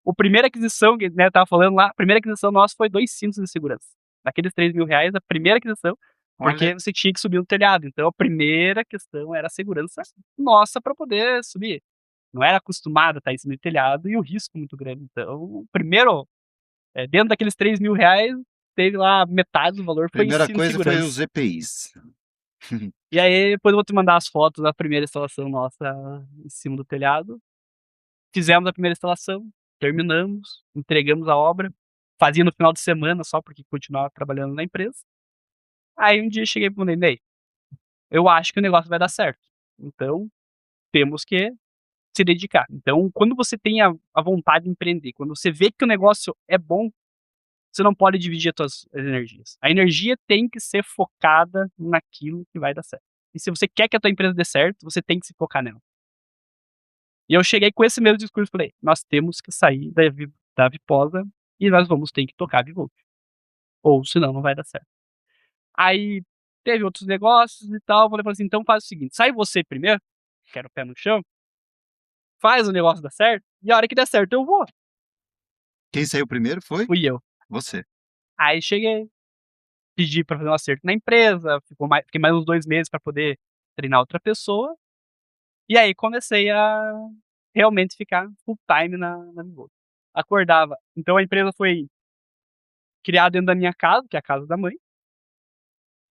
A primeira aquisição, que tava falando lá, a primeira aquisição nossa foi 2 cintos de segurança. Daqueles R$3.000, a primeira aquisição, porque você tinha que subir no telhado. Então a primeira questão era a segurança nossa para poder subir. Não era acostumado a estar em cima do telhado e o risco muito grande. Então, o primeiro, dentro daqueles R$3.000, teve lá metade do valor foi em Primeira cinto de coisa foi segurança. os EPIs. E aí, depois eu vou te mandar as fotos da primeira instalação nossa em cima do telhado. Fizemos a primeira instalação, terminamos, entregamos a obra. Fazia no final de semana só, porque continuava trabalhando na empresa. Aí um dia cheguei pro Ney, eu acho que o negócio vai dar certo. Então, temos que se dedicar. Então, quando você tem a vontade de empreender, quando você vê que o negócio é bom, você não pode dividir as suas energias. A energia tem que ser focada naquilo que vai dar certo. E se você quer que a tua empresa dê certo, você tem que se focar nela. E eu cheguei com esse mesmo discurso e falei, nós temos que sair da Viposa e nós vamos ter que tocar a Vivolt. Ou senão não vai dar certo. Aí teve outros negócios e tal, eu falei assim, então faz o seguinte, sai você primeiro, quero o pé no chão, faz o negócio dar certo, e a hora que der certo eu vou. Quem saiu primeiro foi? Fui eu. Você. Aí cheguei, pedi pra fazer um acerto na empresa, fiquei mais uns 2 meses pra poder treinar outra pessoa. E aí comecei a realmente ficar full time na Vivolt. Acordava. Então a empresa foi criada dentro da minha casa, que é a casa da mãe.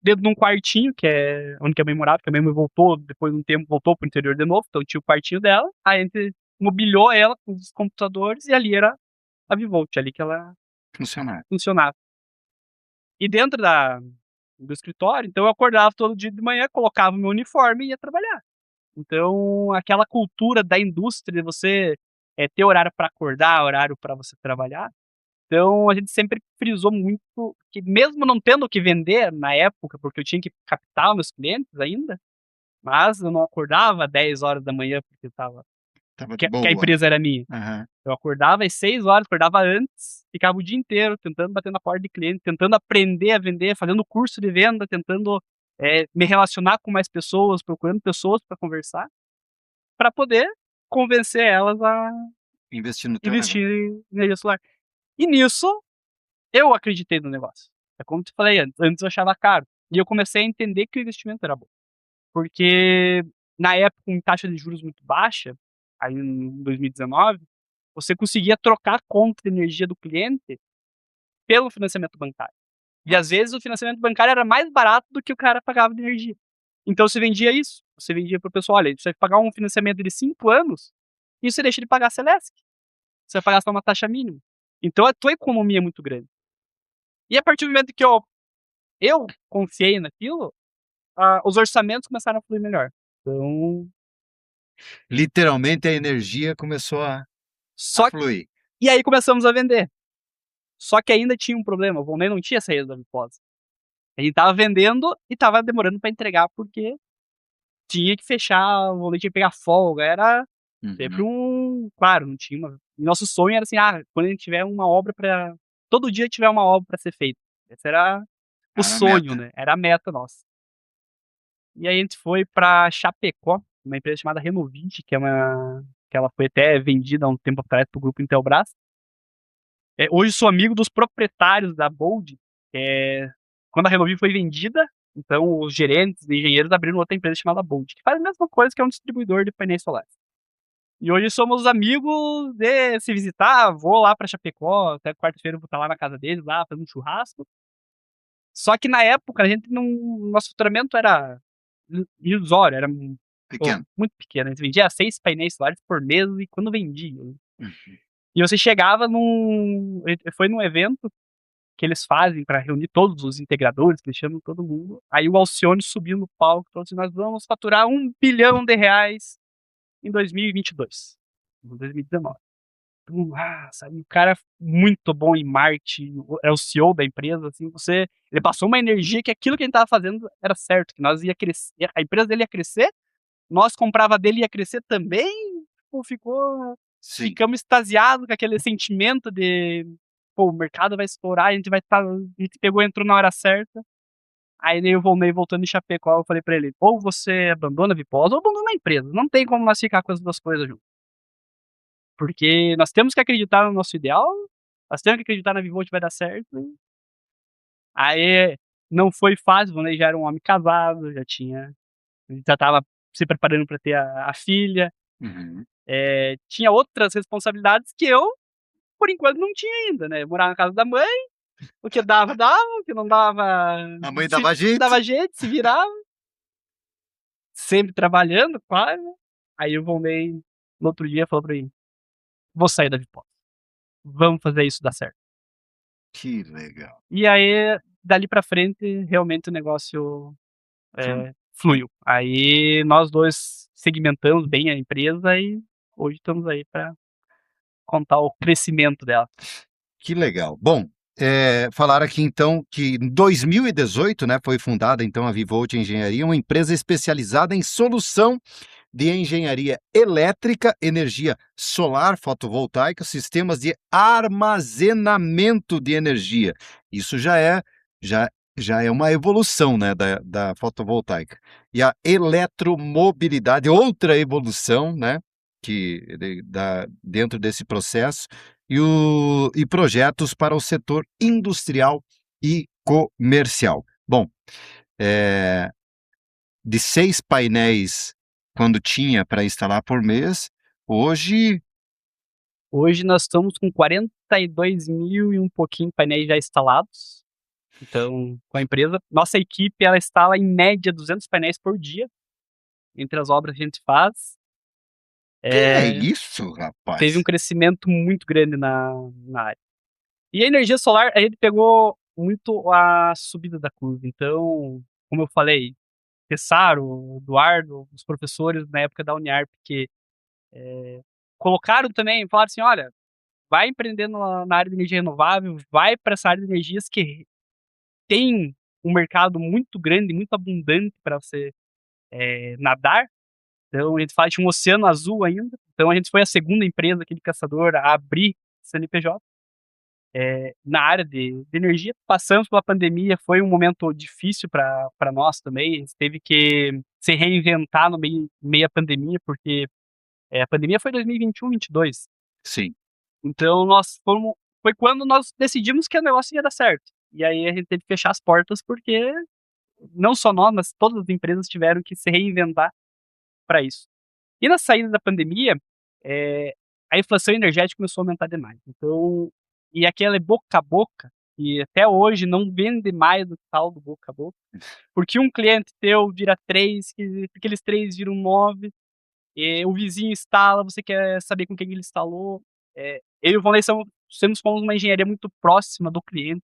dentro de um quartinho, que é onde que a mãe morava, porque a minha mãe voltou, depois de um tempo, voltou pro interior de novo, então tinha o quartinho dela, aí a gente mobiliou ela com os computadores, e ali era a Vivolt, ali que ela Funcionário. funcionava. E dentro do escritório, então eu acordava todo dia de manhã, colocava o meu uniforme e ia trabalhar. Então, aquela cultura da indústria, de você ter horário para acordar, horário para você trabalhar. Então, a gente sempre frisou muito que, mesmo não tendo o que vender na época, porque eu tinha que captar os meus clientes ainda, mas eu não acordava 10 horas da manhã, porque Tava de que a boa. empresa era minha. Aham. Eu acordava às 6 horas, acordava antes, ficava o dia inteiro tentando bater na porta de cliente, tentando aprender a vender, fazendo curso de venda, tentando me relacionar com mais pessoas, procurando pessoas para conversar, para poder convencer elas a Investir no teu negócio. investir em energia solar. E nisso, eu acreditei no negócio. É como eu te falei antes. Antes eu achava caro. E eu comecei a entender que o investimento era bom. Porque na época, com taxa de juros muito baixa, aí em 2019, você conseguia trocar a conta de energia do cliente pelo financiamento bancário. E às vezes o financiamento bancário era mais barato do que o cara pagava de energia. Então você vendia isso. Você vendia para o pessoal, olha, você vai pagar um financiamento de 5 anos e você deixa de pagar a Celesc. Você vai pagar só uma taxa mínima. Então a tua economia é muito grande. E a partir do momento que eu confiei naquilo, os orçamentos começaram a fluir melhor. Então, Literalmente a energia começou a só que, fluir. e aí começamos a vender. Só que ainda tinha um problema, o Volney não tinha saído da Viposa. A gente tava vendendo e tava demorando para entregar porque tinha que fechar, o Volney tinha que pegar folga, era sempre claro, não tinha uma, nosso sonho era assim, quando a gente tiver uma obra para todo dia tiver uma obra para ser feita. Esse era o Era a sonho, meta. né? Era a meta nossa. E aí a gente foi para Chapecó, uma empresa chamada Renovinte, que ela foi até vendida há um tempo atrás pro grupo Intelbras. Hoje sou amigo dos proprietários da Bold. Quando a Renovinte foi vendida, então os gerentes e engenheiros abriram outra empresa chamada Bold, que faz a mesma coisa, que é um distribuidor de painéis solares. E hoje somos amigos de se visitar, vou lá pra Chapecó, até quarta-feira eu vou estar lá na casa deles, lá fazendo um churrasco. Só que na época a gente não, nosso faturamento era irrisório, era Pequeno. muito pequeno. A gente vendia 6 painéis solares por mês e quando vendia. Uhum. E você chegava foi num evento que eles fazem para reunir todos os integradores, que eles chamam todo mundo. Aí o Alcione subiu no palco e falou assim: nós vamos faturar R$1 bilhão em 2022. Em 2019. Então, sabe, um cara muito bom em marketing, é o CEO da empresa, assim, ele passou uma energia que aquilo que a gente tava fazendo era certo, que nós ia crescer, a empresa dele ia crescer, nós comprava dele ia crescer também, ficamos extasiados com aquele sentimento de, o mercado vai explorar, a gente entrou na hora certa. Aí eu voltando em Chapecó, eu falei pra ele, ou você abandona a Viposa ou abandona a empresa, não tem como nós ficar com as duas coisas juntas. Porque nós temos que acreditar no nosso ideal, nós temos que acreditar na Vivolt vai dar certo. Aí não foi fácil, o Volney já era um homem casado, já estava se preparando para ter a filha. Tinha outras responsabilidades que eu, por enquanto, não tinha ainda, né? Morar na casa da mãe, o que dava, o que não dava... A mãe dava jeito. Dava jeito, se virava. Sempre trabalhando, claro. Aí o Volney, no outro dia, falou pra mim, vou sair da Viposa. Vamos fazer isso dar certo. Que legal. E aí, dali pra frente, realmente o negócio fluiu. Aí nós dois segmentamos bem a empresa e hoje estamos aí para contar o crescimento dela. Que legal. Bom, falaram aqui então que em 2018, né, foi fundada então a Vivolt Engenharia, uma empresa especializada em solução de engenharia elétrica, energia solar, fotovoltaica, sistemas de armazenamento de energia. Isso já é uma evolução, né, da fotovoltaica. E a eletromobilidade, outra evolução, né, dentro desse processo, e projetos para o setor industrial e comercial. Bom, de 6 painéis quando tinha para instalar por mês, hoje nós estamos com 42 mil e um pouquinho painéis já instalados. Então, com a empresa, nossa equipe, ela instala em média 200 painéis por dia, entre as obras que a gente faz. Que é É, isso, teve um rapaz? crescimento muito grande na área. E a energia solar, a gente pegou muito a subida da curva. Então, como eu falei, Tessaro, Eduardo, os professores na época da Uniarp, que colocaram também, falaram assim, olha, vai empreendendo na área de energia renovável, vai para essa área de energias que tem um mercado muito grande, muito abundante para você nadar. Então, a gente fala de um oceano azul ainda. Então, a gente foi a segunda empresa aqui de caçador a abrir CNPJ na área de energia. Passamos pela pandemia, foi um momento difícil para nós também. A gente teve que se reinventar no meio à pandemia, porque a pandemia foi 2021, 2022. Sim, Então, foi quando nós decidimos que o negócio ia dar certo. E aí a gente teve que fechar as portas, porque não só nós, mas todas as empresas tiveram que se reinventar para isso. E na saída da pandemia, eh, a inflação energética começou a aumentar demais. Então, e aquela boca a boca, e até hoje não vende mais do tal do boca a boca, porque um cliente teu vira 3, que aqueles 3 viram 9, o vizinho instala, você quer saber com quem ele instalou. Eu e o Vonley somos como uma engenharia muito próxima do cliente.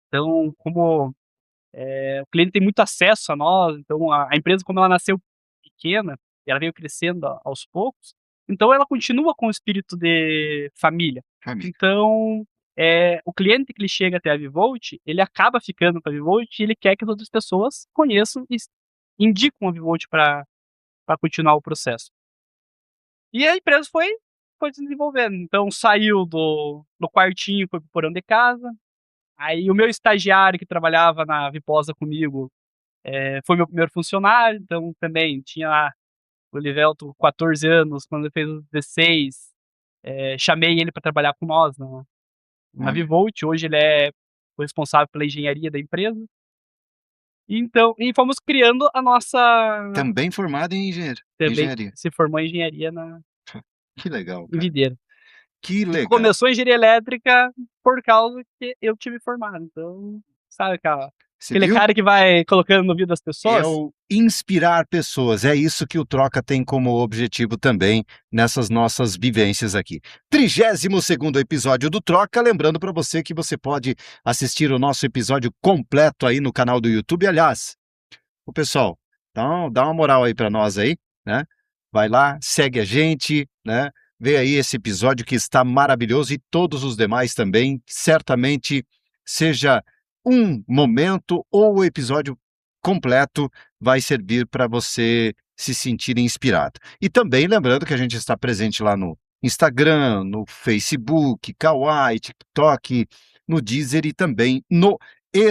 Então, como o cliente tem muito acesso a nós, então a empresa, como ela nasceu pequena, e ela veio crescendo aos poucos, então ela continua com o espírito de família. família. Então, o cliente que ele chega até a Vivolt, ele acaba ficando com a Vivolt e ele quer que as outras pessoas conheçam e indicam a Vivolt para continuar o processo. E a empresa foi desenvolvendo. Então saiu do quartinho, foi pro porão de casa. Aí o meu estagiário que trabalhava na Viposa comigo foi meu primeiro funcionário, então também tinha lá o Livelto, 14 anos, quando ele fez os 16, chamei ele para trabalhar com nós na Olha, Vivolt. Hoje ele é o responsável pela engenharia da empresa. Então, e fomos criando a nossa. também formado em Também engenharia. se formou em engenharia Que legal, em cara. Videira. Que E legal. começou a engenharia elétrica por causa que eu tive formado. Então, sabe Você aquele viu? cara que vai colocando no ouvido das É pessoas? o inspirar pessoas. É isso que o Troca tem como objetivo também nessas nossas vivências aqui. 32º episódio do Troca. Lembrando para você que você pode assistir o nosso episódio completo aí no canal do YouTube. Aliás, o pessoal, dá uma moral aí para nós aí, né? Vai lá, segue a gente, né? Vê aí esse episódio que está maravilhoso e todos os demais também. Certamente seja um momento ou o episódio completo vai servir para você se sentir inspirado. E também lembrando que a gente está presente lá no Instagram, no Facebook, Kawaii, TikTok, no Deezer e também no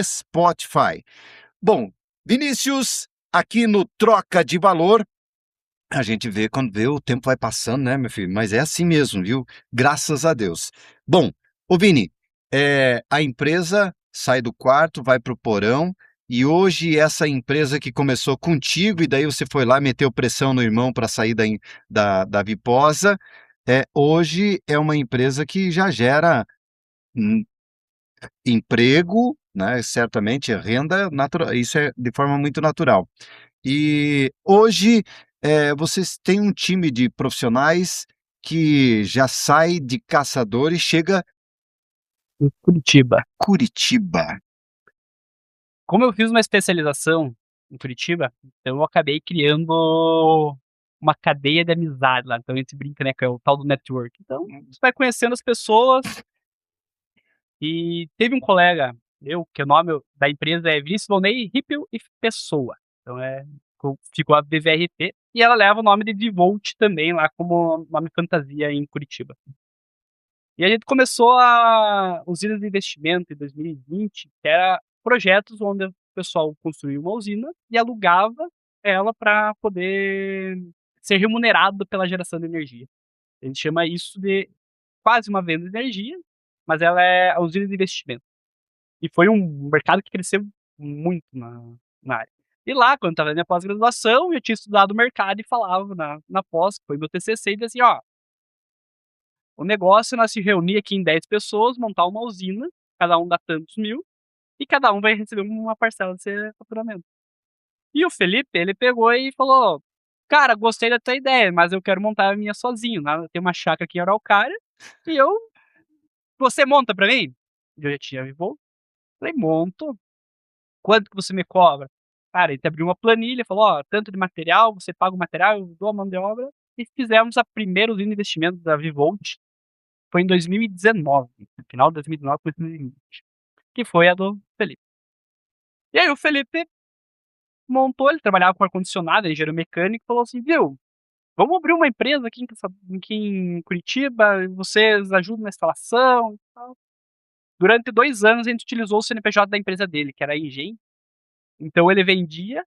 Spotify. Bom, Vinícius, aqui no Troca de Valor, a gente vê quando vê o tempo vai passando, né, meu filho? Mas é assim mesmo, viu? Graças a Deus. Bom, ô Vini, a empresa sai do quarto, vai pro porão, e hoje essa empresa que começou contigo, e daí você foi lá, meteu pressão no irmão para sair da Viposa, hoje é uma empresa que já gera emprego, né? Certamente renda natural, isso é de forma muito natural. E hoje vocês têm um time de profissionais que já sai de Caçador e chega Em Curitiba. Curitiba. Como eu fiz uma especialização em Curitiba, então eu acabei criando uma cadeia de amizade lá. Então a gente brinca, né, que é o tal do network. Então, você vai conhecendo as pessoas. E teve um colega meu, que o nome da empresa é Vinícius Volney Rippel e Pessoa. Então ficou a VVRP, e ela leva o nome de Vivolt também lá como nome fantasia em Curitiba. E a gente começou a usina de investimento em 2020, que era projetos onde o pessoal construía uma usina e alugava ela para poder ser remunerado pela geração de energia. A gente chama isso de quase uma venda de energia, mas ela é a usina de investimento. E foi um mercado que cresceu muito na área. E lá, quando eu estava na minha pós-graduação, eu tinha estudado o mercado e falava na pós, que foi meu TCC, e dizia assim, ó, o negócio é nós se reunir aqui em 10 pessoas, montar uma usina, cada um dá tantos mil, e cada um vai receber uma parcela desse faturamento. E o Felipe, ele pegou e falou: cara, gostei da tua ideia, mas eu quero montar a minha sozinho, né? Eu tenho uma chácara aqui em Araucária e você monta pra mim? Eu já tinha Vivo. Falei, monto. Quanto que você me cobra? Cara, ele abriu uma planilha, falou, ó, tanto de material, você paga o material, eu dou a mão de obra. E fizemos a primeira usina de investimento da Vivolt. Foi em 2019, no final de 2019 para 2020, que foi a do Felipe. E aí o Felipe montou, ele trabalhava com ar-condicionado, ele engenheiro mecânico, falou assim, viu, vamos abrir uma empresa aqui em Curitiba, vocês ajudam na instalação e tal. Durante 2 anos a gente utilizou o CNPJ da empresa dele, que era a Engen. Então ele vendia,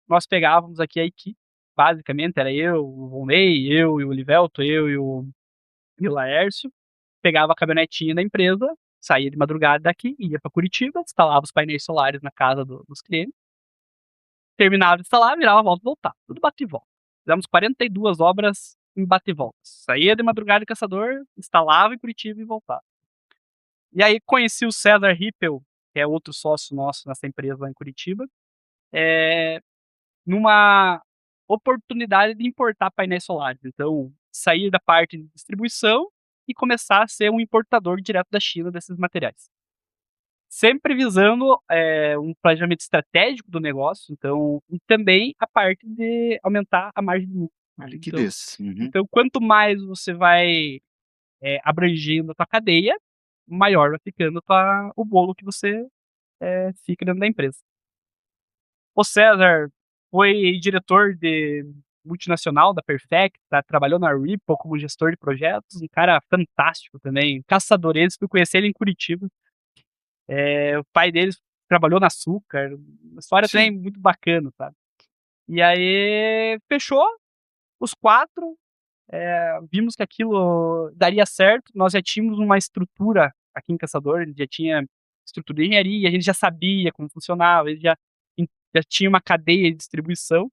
nós pegávamos aqui a equipe, basicamente era eu, o Volney, eu e o Olivelto, eu e o Laércio, pegava a caminhonetinha da empresa, saía de madrugada daqui, ia para Curitiba, instalava os painéis solares na casa dos clientes, terminava de instalar, virava a volta e voltava, tudo bate e volta. Fizemos 42 obras em bate e volta. Saía de madrugada de caçador, instalava em Curitiba e voltava. E aí conheci o César Rippel, que é outro sócio nosso nessa empresa lá em Curitiba, numa oportunidade de importar painéis solares. Então, sair da parte de distribuição e começar a ser um importador direto da China desses materiais. Sempre visando um planejamento estratégico do negócio, então, e também a parte de aumentar a margem de lucro. A liquidez. Então, quanto mais você vai abrangendo a tua cadeia, maior vai ficando o bolo que você fica dentro da empresa. O César foi diretor de multinacional da Perfect, trabalhou na Ripple como gestor de projetos, um cara fantástico também, caçadorense, fui conhecer ele em Curitiba. O pai dele trabalhou na Açúcar, uma história também muito bacana, sabe? E aí fechou os 4, vimos que aquilo daria certo, nós já tínhamos uma estrutura aqui em Caçador, ele já tinha estrutura de engenharia, a gente já sabia como funcionava, ele já tinha uma cadeia de distribuição.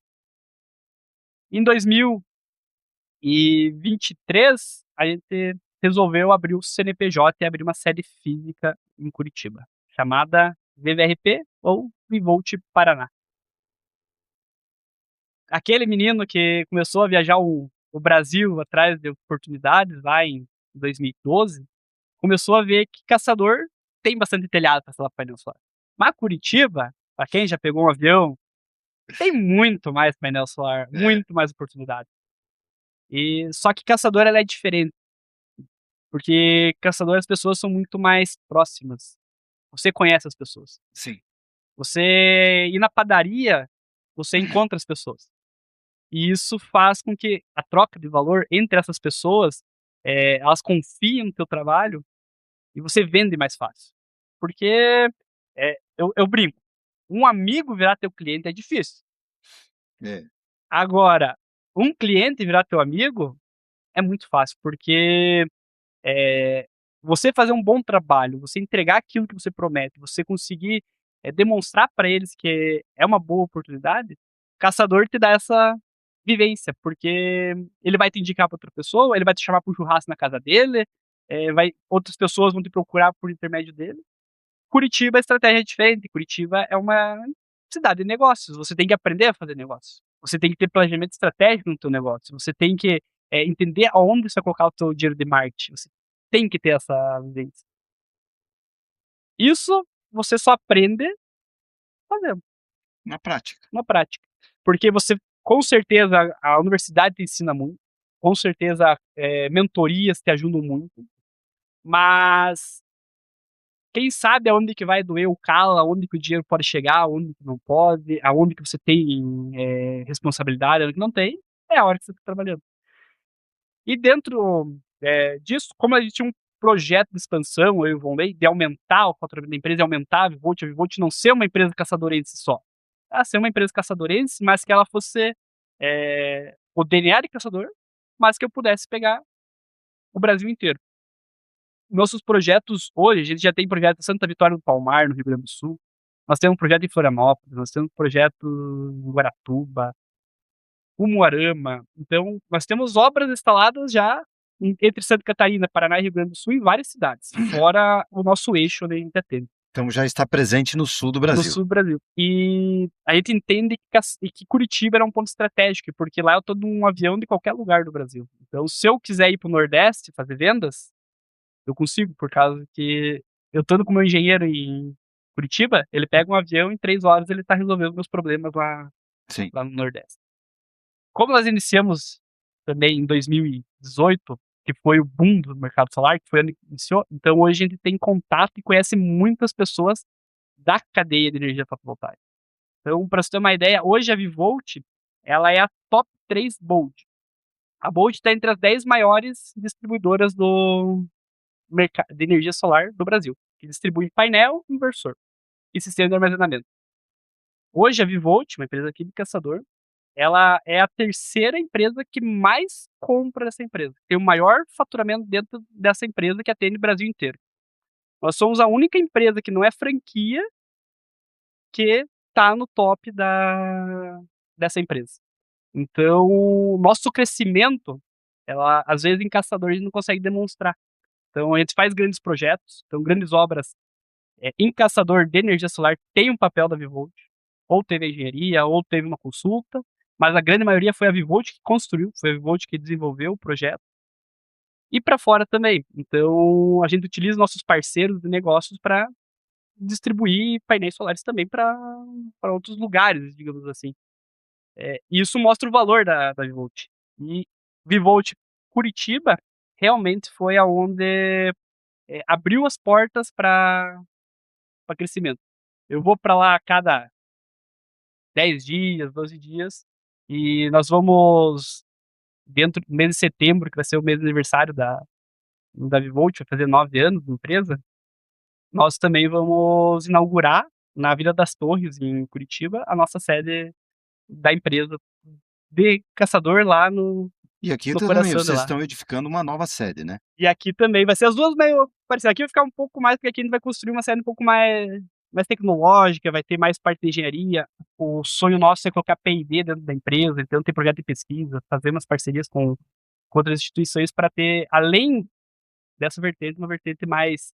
Em 2023, a gente resolveu abrir o CNPJ e abrir uma sede física em Curitiba, chamada VVRP ou Vivolt Paraná. Aquele menino que começou a viajar o Brasil atrás de oportunidades lá em 2012, começou a ver que Caçador tem bastante telhado para instalar painel solar. Mas Curitiba, para quem já pegou um avião, tem muito mais painel solar, muito mais oportunidade. E só que Caçador ela é diferente, porque Caçador as pessoas são muito mais próximas. Você conhece as pessoas. Sim. Você ir na padaria, você encontra as pessoas. E isso faz com que a troca de valor entre essas pessoas, elas confiem no teu trabalho e você vende mais fácil. Porque eu brinco, um amigo virar teu cliente é difícil. Agora, um cliente virar teu amigo é muito fácil, porque você fazer um bom trabalho, você entregar aquilo que você promete, você conseguir demonstrar para eles que é uma boa oportunidade, Caçador te dá essa vivência, porque ele vai te indicar para outra pessoa, ele vai te chamar para um churrasco na casa dele, outras pessoas vão te procurar por intermédio dele. Curitiba, a estratégia é diferente. Curitiba é uma cidade de negócios. Você tem que aprender a fazer negócio. Você tem que ter planejamento estratégico no teu negócio. Você tem que entender aonde você vai colocar o teu dinheiro de marketing. Você tem que ter essa vivência. Isso você só aprende fazendo. Na prática. Na prática. Porque você, com certeza, a universidade te ensina muito. Com certeza, mentorias te ajudam muito. Mas quem sabe aonde que vai doer o calo, aonde que o dinheiro pode chegar, aonde que não pode, aonde que você tem responsabilidade, aonde que não tem, é a hora que você está trabalhando. E dentro disso, como a gente tinha um projeto de expansão, eu e o Vonley, de aumentar o faturamento da empresa, e aumentar a Vivolt não ser uma empresa caçadorense só. Ela ser uma empresa caçadorense, mas que ela fosse o DNA de caçador, mas que eu pudesse pegar o Brasil inteiro. Nossos projetos hoje, a gente já tem projeto em Santa Vitória do Palmar, no Rio Grande do Sul. Nós temos um projeto em Florianópolis, nós temos um projeto em Guaratuba, Umuarama. Então, nós temos obras instaladas já entre Santa Catarina, Paraná e Rio Grande do Sul em várias cidades, fora o nosso eixo onde a gente atende. Então já está presente no sul do no Brasil. sul do Brasil. E a gente entende que Curitiba era um ponto estratégico, porque lá eu tô num avião de qualquer lugar do Brasil. Então, se eu quiser ir pro Nordeste fazer vendas, eu consigo, por causa que eu estando com o meu engenheiro em Curitiba, ele pega um avião, em 3 horas ele tá resolvendo meus problemas lá Sim. no Nordeste. Como nós iniciamos também em 2018, que foi o boom do mercado solar, que foi o ano que iniciou, então hoje a gente tem contato e conhece muitas pessoas da cadeia de energia fotovoltaica. Então, para você ter uma ideia, hoje a Vivolt, ela é a top 3 Bolt. A Bolt está entre as 10 maiores distribuidoras de energia solar do Brasil, que distribui painel, inversor e sistema de armazenamento. Hoje a Vivolt, uma empresa aqui de Caçador, ela é a terceira empresa que mais compra dessa empresa. Tem o maior faturamento dentro dessa empresa, que atende o Brasil inteiro. Nós somos a única empresa que não é franquia que está no top dessa empresa. Então, nosso crescimento, às vezes em Caçador a gente não consegue demonstrar. Então, a gente faz grandes projetos, então grandes obras em Caçador de energia solar tem um papel da Vivolt, ou teve a engenharia, ou teve uma consulta, mas a grande maioria foi a Vivolt que construiu, foi a Vivolt que desenvolveu o projeto. E para fora também. Então, a gente utiliza nossos parceiros de negócios para distribuir painéis solares também para outros lugares, digamos assim. Isso mostra o valor da Vivolt. E Vivolt Curitiba realmente foi aonde abriu as portas para crescimento. Eu vou para lá a cada 10 dias, 12 dias, e nós vamos, dentro do mês de setembro, que vai ser o mês de aniversário da Vivolt, vai fazer 9 anos de empresa, nós também vamos inaugurar na Vila das Torres, em Curitiba, a nossa sede da empresa de Caçador lá no E aqui no também coração de vocês lá. estão edificando uma nova sede, né? E aqui também vai ser as duas meio parecidas. Aqui vai ficar um pouco mais, porque aqui a gente vai construir uma sede um pouco mais tecnológica, vai ter mais parte de engenharia. O sonho nosso é colocar P&D dentro da empresa, então ter projeto de pesquisa, fazer umas parcerias com outras instituições para ter, além dessa vertente, uma vertente mais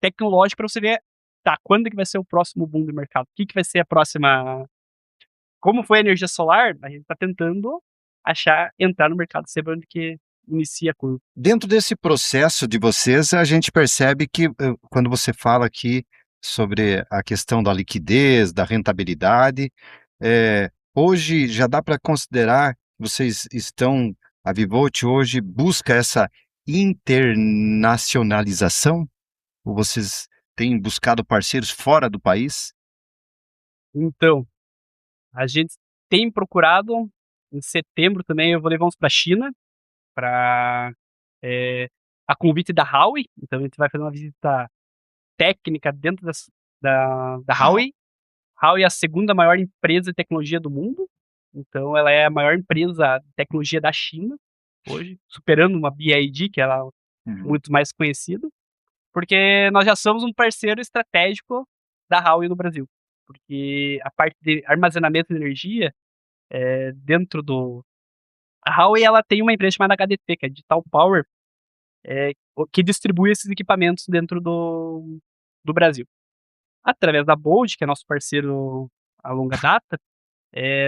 tecnológica para você ver, tá, quando que vai ser o próximo boom do mercado? O que vai ser a próxima... Como foi a energia solar, a gente está tentando entrar no mercado, saber onde que inicia a curva. Dentro desse processo de vocês, a gente percebe que quando você fala aqui sobre a questão da liquidez, da rentabilidade, hoje já dá para considerar que vocês a Vivolt hoje busca essa internacionalização? Ou vocês têm buscado parceiros fora do país? Então, a gente tem procurado, em setembro também eu vou levar uns para a China, para a convite da Huawei, então a gente vai fazer uma visita técnica dentro da Huawei. Huawei é a segunda maior empresa de tecnologia do mundo, então ela é a maior empresa de tecnologia da China, hoje, superando uma BYD, que ela é muito mais conhecida, porque nós já somos um parceiro estratégico da Huawei no Brasil, porque a parte de armazenamento de energia dentro a Huawei, ela tem uma empresa chamada HDT, que é Digital Power, que distribui esses equipamentos dentro do Brasil. Através da Bolt, que é nosso parceiro a longa data,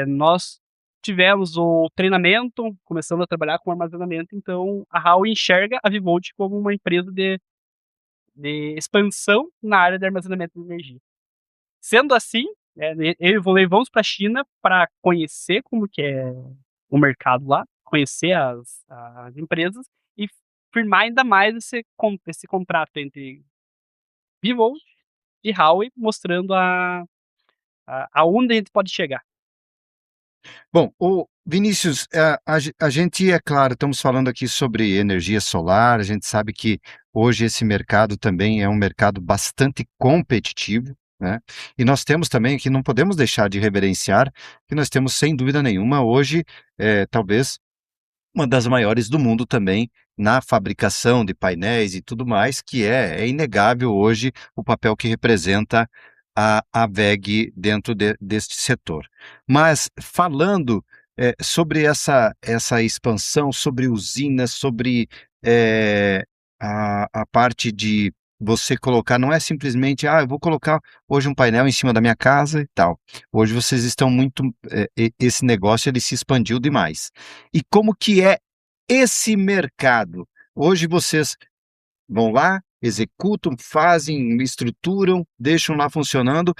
nós tivemos o treinamento, começando a trabalhar com armazenamento, então a Huawei enxerga a Vivolt como uma empresa de expansão na área de armazenamento de energia. Sendo assim, vamos para a China para conhecer como que é o mercado lá, conhecer as empresas e firmar ainda mais esse contrato entre Vivolt e Huawei, mostrando aonde a gente pode chegar. Bom, Vinícius, a gente, é claro, estamos falando aqui sobre energia solar, a gente sabe que hoje esse mercado também é um mercado bastante competitivo, né? E nós temos também, que não podemos deixar de reverenciar, que nós temos, sem dúvida nenhuma, hoje, talvez, uma das maiores do mundo também na fabricação de painéis e tudo mais, que é inegável hoje o papel que representa a WEG dentro deste setor. Mas falando sobre essa expansão, sobre usinas, sobre a parte de você colocar, não é simplesmente, eu vou colocar hoje um painel em cima da minha casa e tal. Hoje vocês estão muito, esse negócio ele se expandiu demais. E como que é esse mercado? Hoje vocês vão lá, executam, fazem, estruturam, deixam lá funcionando.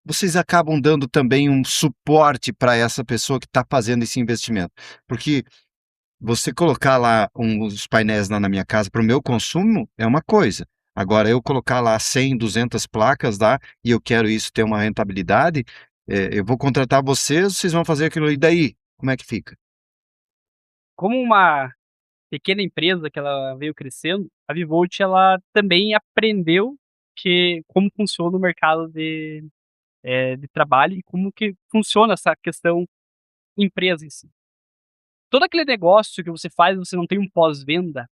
Vocês acabam dando também um suporte para essa pessoa que está fazendo esse investimento. Porque você colocar lá os painéis lá na minha casa para o meu consumo é uma coisa. Agora, eu colocar lá 100, 200 placas lá e eu quero isso ter uma rentabilidade, eu vou contratar vocês vão fazer aquilo. E daí? Como é que fica? Como uma pequena empresa que ela veio crescendo, a Vivolt ela também aprendeu como funciona o mercado de trabalho e como que funciona essa questão empresa em si. Todo aquele negócio que você faz, você não tem um pós-venda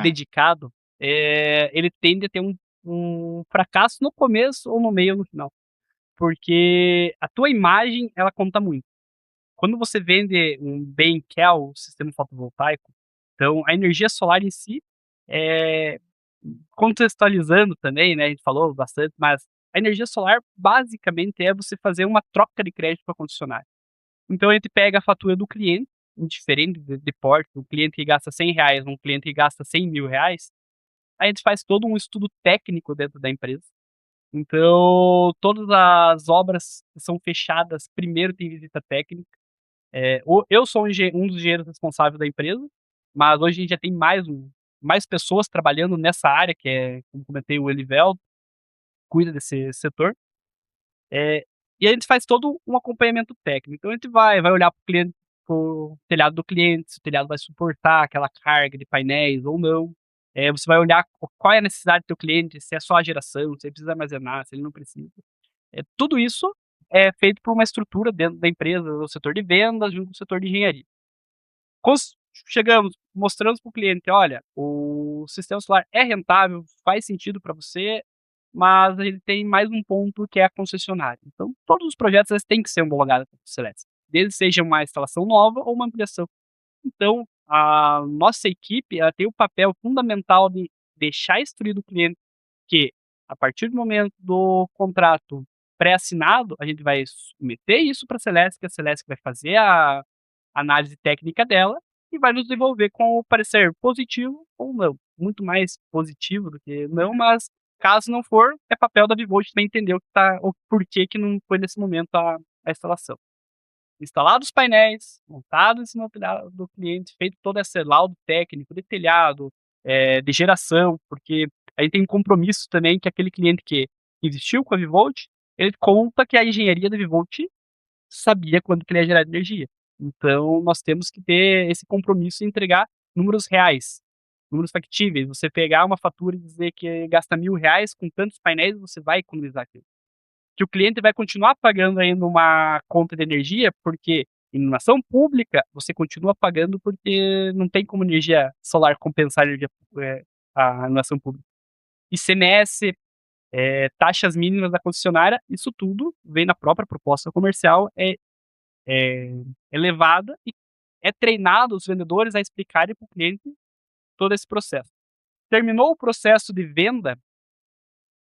dedicado, ele tende a ter um fracasso no começo ou no meio ou no final. Porque a tua imagem, ela conta muito. Quando você vende um bem que é o sistema fotovoltaico, então a energia solar em si, é, contextualizando também, né, a gente falou bastante, mas a energia solar basicamente é você fazer uma troca de crédito para a concessionária. Então a gente pega a fatura do cliente, indiferente de porte, um cliente que gasta R$ 100, um cliente que gasta R$ 100.000, a gente faz todo um estudo técnico dentro da empresa. Então, todas as obras que são fechadas, primeiro tem visita técnica. Eu sou um dos engenheiros responsáveis da empresa, mas hoje a gente já tem mais pessoas trabalhando nessa área, que é, como comentei, o Elivelto, cuida desse setor. E a gente faz todo um acompanhamento técnico. Então a gente vai olhar para o cliente, pro telhado do cliente, se o telhado vai suportar aquela carga de painéis ou não. Você vai olhar qual é a necessidade do teu cliente, se é só a geração, se ele precisa armazenar, se ele não precisa. Tudo isso é feito por uma estrutura dentro da empresa, do setor de vendas, junto com o setor de engenharia. Chegamos, mostramos para o cliente, olha, o sistema solar é rentável, faz sentido para você, mas ele tem mais um ponto que é a concessionária. Então, todos os projetos eles têm que ser homologados pela Celesc, desde seja uma instalação nova ou uma ampliação. Então, a nossa equipe ela tem o papel fundamental de deixar instruído o cliente que, a partir do momento do contrato pré-assinado, a gente vai submeter isso para a Celesc vai fazer a análise técnica dela e vai nos devolver com o parecer positivo ou não. Muito mais positivo do que não, mas caso não for, é papel da Vivolt também entender o porquê que não foi nesse momento a instalação. Instalados os painéis, montados em cima do cliente, feito todo esse laudo técnico de telhado, de geração, porque aí tem um compromisso também que aquele cliente que investiu com a Vivolt, ele conta que a engenharia da Vivolt sabia quando que ele ia gerar energia. Então, nós temos que ter esse compromisso e entregar números reais, números factíveis. Você pegar uma fatura e dizer que gasta R$ 1.000 com tantos painéis, você vai economizar aquilo. Que o cliente vai continuar pagando ainda uma conta de energia, porque em iluminação pública, você continua pagando porque não tem como energia solar compensar a iluminação pública. ICMS, taxas mínimas da concessionária, isso tudo vem na própria proposta comercial, elevada e é treinado os vendedores a explicarem para o cliente todo esse processo. Terminou o processo de venda,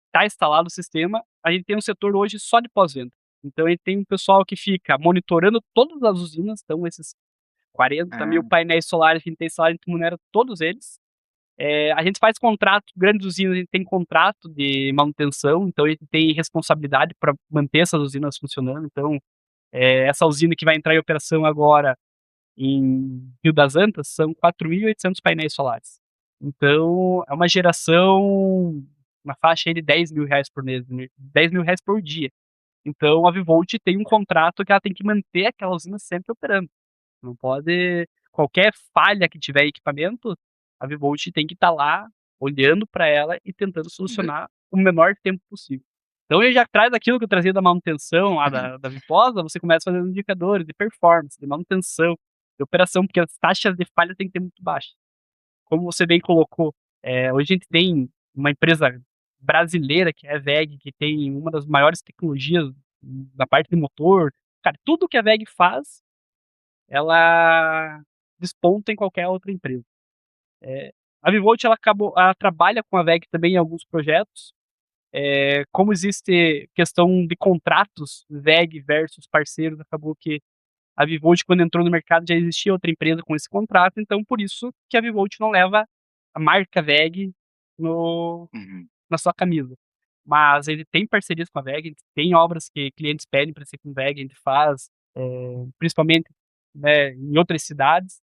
está instalado o sistema, a gente tem um setor hoje só de pós-venda. Então, a gente tem um pessoal que fica monitorando todas as usinas, então esses 40.000 painéis solares que a gente tem instalado, a gente remunera todos eles. A gente faz contrato, grandes usinas, a gente tem contrato de manutenção, então a gente tem responsabilidade para manter essas usinas funcionando. Então, essa usina que vai entrar em operação agora em Rio das Antas são 4.800 painéis solares. Então, é uma geração, uma faixa aí de R$ 10.000 por mês, R$ 10.000 por dia. Então, a Vivolt tem um contrato que ela tem que manter aquela usina sempre operando. Não pode, qualquer falha que tiver em equipamento, a Vivolt tem que estar lá olhando para ela e tentando solucionar o menor tempo possível. Então ele já traz aquilo que eu trazia da manutenção lá da Viposa, você começa a fazer indicadores de performance, de manutenção, de operação, porque as taxas de falha têm que ter muito baixas. Como você bem colocou, hoje a gente tem uma empresa brasileira, que é a WEG, que tem uma das maiores tecnologias na parte de motor. Cara, tudo que a WEG faz, ela desponta em qualquer outra empresa. A Vivolt ela trabalha com a WEG também em alguns projetos. Como existe questão de contratos WEG versus parceiros, acabou que a Vivolt, quando entrou no mercado, já existia outra empresa com esse contrato, então por isso que a Vivolt não leva a marca WEG Uhum. na sua camisa. Mas ele tem parcerias com a WEG, tem obras que clientes pedem para ser com WEG, a gente faz, principalmente, né, em outras cidades.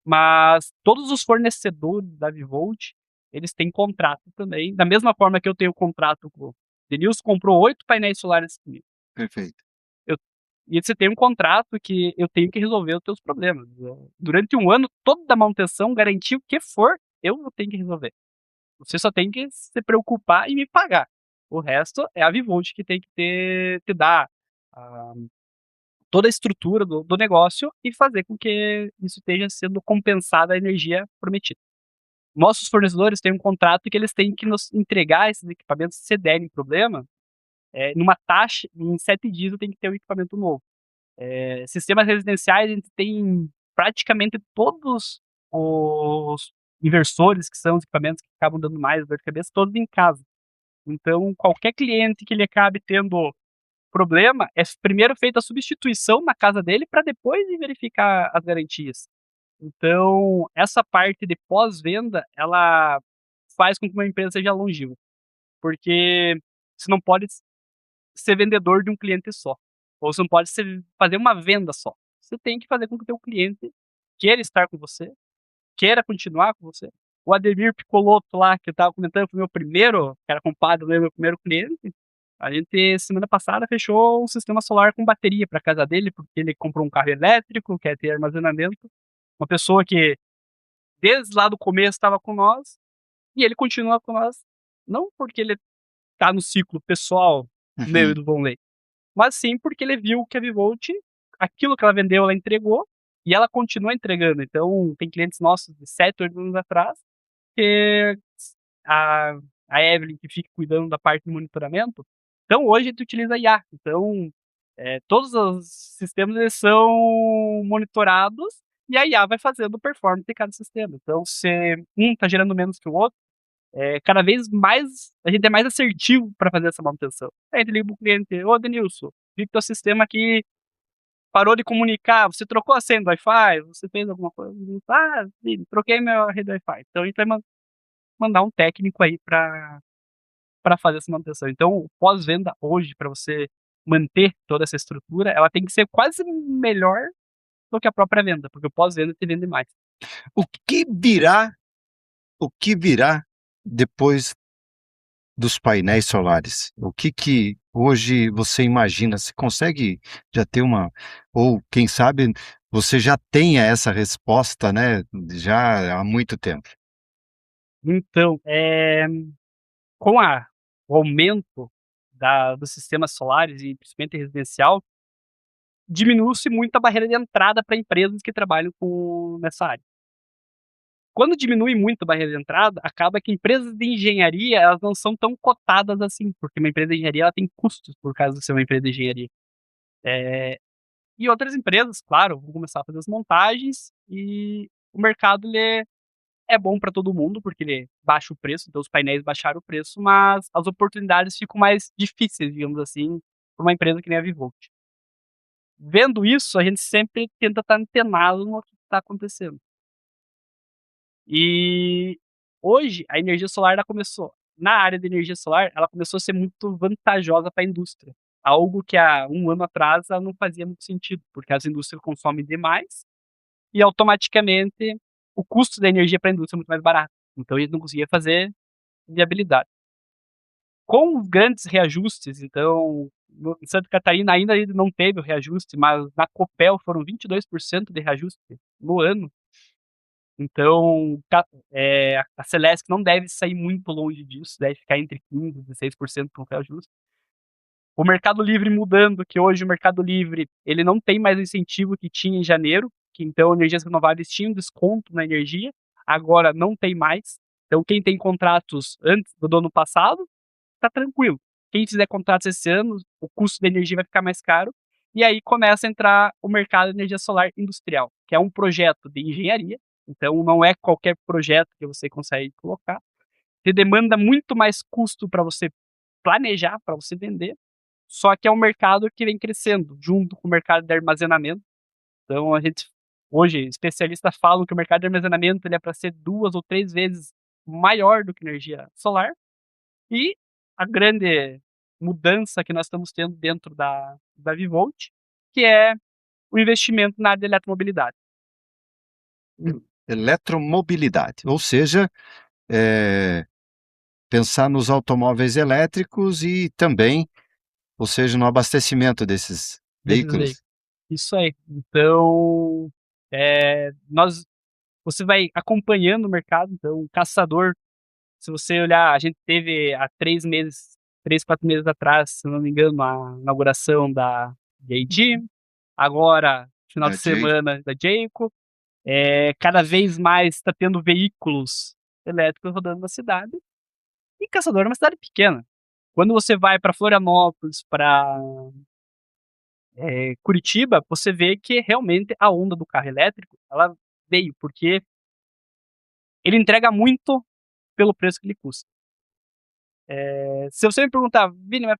Mas todos os fornecedores da Vivolt, eles têm contrato também, da mesma forma que eu tenho contrato com o Denilson comprou 8 painéis solares comigo. Perfeito. E você tem um contrato que eu tenho que resolver os teus problemas. Durante um ano, toda a manutenção, garantir o que for, eu vou ter que resolver. Você só tem que se preocupar e me pagar. O resto é a Vivolt que tem que te dar toda a estrutura do negócio e fazer com que isso esteja sendo compensada a energia prometida. Nossos fornecedores têm um contrato que eles têm que nos entregar esses equipamentos se derem problema, numa taxa, em 7 dias eu tenho que ter um equipamento novo. Sistemas residenciais, a gente tem praticamente todos os inversores, que são os equipamentos que acabam dando mais dor de cabeça, todos em casa. Então, qualquer cliente que ele acabe tendo problema, é primeiro feita a substituição na casa dele para depois ir verificar as garantias. Então, essa parte de pós-venda, ela faz com que uma empresa seja longeva, porque você não pode ser vendedor de um cliente só, ou você não pode fazer uma venda só. Você tem que fazer com que o teu cliente queira estar com você, queira continuar com você. O Ademir Piccolotto lá, que eu estava comentando, foi meu primeiro, que era compadre, meu primeiro cliente. A gente, semana passada, fechou um sistema solar com bateria para casa dele, porque ele comprou um carro elétrico, quer ter armazenamento. Uma pessoa que, desde lá do começo, estava com nós, e ele continua com nós, não porque ele está no ciclo pessoal meu e do Vonley, mas sim porque ele viu que a Vivolt, aquilo que ela vendeu, ela entregou, e ela continua entregando. Então, tem clientes nossos de 7, 8 anos atrás, que a, a Evelyn, que fica cuidando da parte de monitoramento, então hoje a gente utiliza IA. Então, todos os sistemas eles são monitorados e a IA vai fazendo o performance de cada sistema. Então, se um está gerando menos que o outro, cada vez mais a gente é mais assertivo para fazer essa manutenção. Aí a gente liga para o cliente: ô Denilson, vi que teu sistema aqui parou de comunicar, você trocou a senha do Wi-Fi, você fez alguma coisa? Ah, sim, troquei minha rede Wi-Fi. Então a gente vai mandar um técnico aí para fazer essa manutenção. Então, o pós-venda hoje, para você manter toda essa estrutura, ela tem que ser quase melhor do que a própria venda, porque o pós-venda te vende mais. O que virá depois dos painéis solares? O que hoje você imagina? Você consegue já ter ou quem sabe você já tenha essa resposta, né, já há muito tempo? Então, com o aumento dos sistemas solares e principalmente residencial, diminui-se muito a barreira de entrada para empresas que trabalham nessa área. Quando diminui muito a barreira de entrada, acaba que empresas de engenharia elas não são tão cotadas assim, porque uma empresa de engenharia ela tem custos por causa de ser uma empresa de engenharia. E outras empresas, claro, vão começar a fazer as montagens e o mercado ele é bom para todo mundo, porque ele baixa o preço, então os painéis baixaram o preço, mas as oportunidades ficam mais difíceis, digamos assim, para uma empresa que nem a Vivolt. Vendo isso, a gente sempre tenta estar antenado no que está acontecendo. E hoje a energia solar ela começou, na área de energia solar, ela começou a ser muito vantajosa para a indústria. Algo que há um ano atrás ela não fazia muito sentido, porque as indústrias consomem demais e automaticamente o custo da energia para a indústria é muito mais barato. Então a gente não conseguia fazer viabilidade. Com os grandes reajustes, então, em Santa Catarina ainda não teve o reajuste, mas na Copel foram 22% de reajuste no ano. Então, a Celesc não deve sair muito longe disso, deve ficar entre 15% e 16% com o reajuste. O Mercado Livre mudando, que hoje o Mercado Livre ele não tem mais o incentivo que tinha em janeiro, que então energias renováveis tinham desconto na energia, agora não tem mais. Então, quem tem contratos antes do ano passado, tá tranquilo. Quem fizer contratos esse ano, o custo da energia vai ficar mais caro. E aí começa a entrar o mercado de energia solar industrial, que é um projeto de engenharia, Então, não é qualquer projeto que você consegue colocar. Te demanda muito mais custo para você planejar, para você vender. Só que é um mercado que vem crescendo, junto com o mercado de armazenamento. Então, a gente, hoje, especialistas falam que o mercado de armazenamento ele é para ser 2 ou 3 vezes maior do que energia solar. E a grande mudança que nós estamos tendo dentro da Vivolt, que é o investimento na área de eletromobilidade. Eletromobilidade, ou seja, pensar nos automóveis elétricos e também, ou seja, no abastecimento desses veículos. Isso aí. Então, você vai acompanhando o mercado. Então, o caçador, se você olhar, a gente teve há 3, 4 meses atrás, se não me engano, a inauguração da JD, agora, final de semana, da Jayco. Cada vez mais está tendo veículos elétricos rodando na cidade. E Caçador é uma cidade pequena. Quando você vai para Florianópolis, para Curitiba, você vê que realmente a onda do carro elétrico ela veio, porque ele entrega muito pelo preço que ele custa. Se você me perguntar, Vini, mas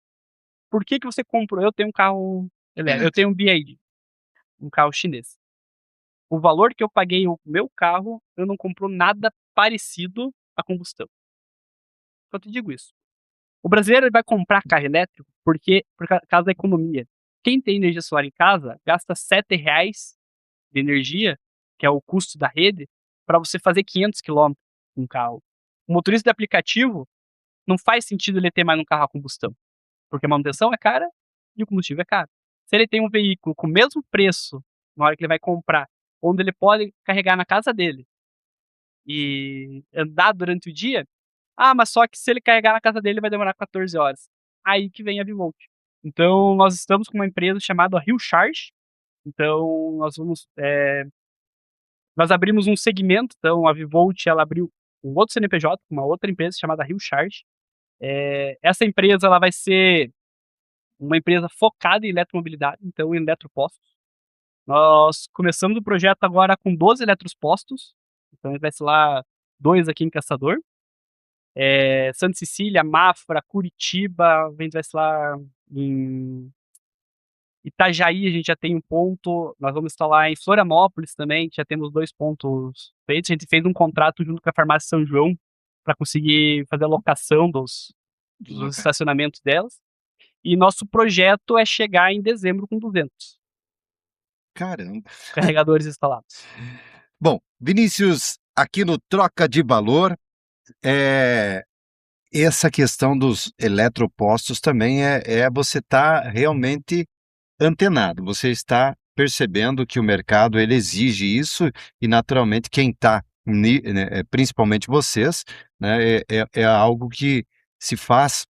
por que você comprou? Eu tenho um carro elétrico, eu tenho um BYD, um carro chinês. O valor que eu paguei o meu carro, eu não compro nada parecido a combustão. Só te digo isso. O brasileiro ele vai comprar carro elétrico por causa da economia. Quem tem energia solar em casa gasta R$7 de energia, que é o custo da rede, para você fazer 500 km com um carro. O motorista de aplicativo não faz sentido ele ter mais um carro a combustão, porque a manutenção é cara e o combustível é caro. Se ele tem um veículo com o mesmo preço na hora que ele vai comprar, onde ele pode carregar na casa dele e andar durante o dia, mas só que se ele carregar na casa dele vai demorar 14 horas. Aí que vem a Vivolt. Então, nós estamos com uma empresa chamada Rio Charge. Então, nós abrimos um segmento. Então, a Vivolt, ela abriu um outro CNPJ, uma outra empresa chamada Rio Charge. Essa empresa, ela vai ser uma empresa focada em eletromobilidade, então em eletropostos. Nós começamos o projeto agora com 12 eletropostos. Então, vai ser lá 2 aqui em Caçador. Santa Cecília, Mafra, Curitiba, vai ser lá em Itajaí, a gente já tem um ponto. Nós vamos instalar em Florianópolis também, já temos 2 pontos feitos. A gente fez um contrato junto com a farmácia São João para conseguir fazer a locação dos estacionamentos delas. E nosso projeto é chegar em dezembro com 200. Caramba! Carregadores instalados. Bom, Vinícius, aqui no Troca de Valor, essa questão dos eletropostos também você está realmente antenado, você está percebendo que o mercado ele exige isso e naturalmente quem está, principalmente vocês, né, é algo que se faz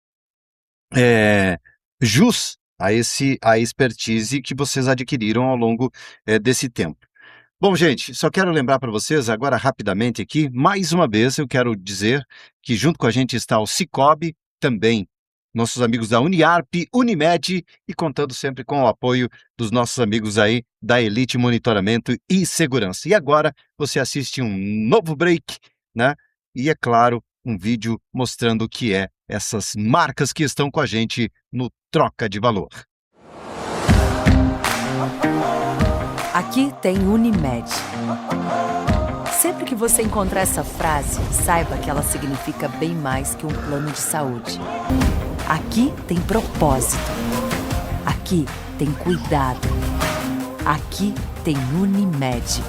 jus a expertise que vocês adquiriram ao longo desse tempo. Bom, gente, só quero lembrar para vocês agora rapidamente aqui, mais uma vez eu quero dizer que junto com a gente está o Sicoob, também nossos amigos da Uniarp, Unimed e contando sempre com o apoio dos nossos amigos aí da Elite Monitoramento e Segurança. E agora você assiste um novo break, né? E é claro, um vídeo mostrando o que é essas marcas que estão com a gente no Troca de Valor. Aqui tem Unimed. Sempre que você encontrar essa frase, saiba que ela significa bem mais que um plano de saúde. Aqui tem propósito. Aqui tem cuidado. Aqui tem Unimed.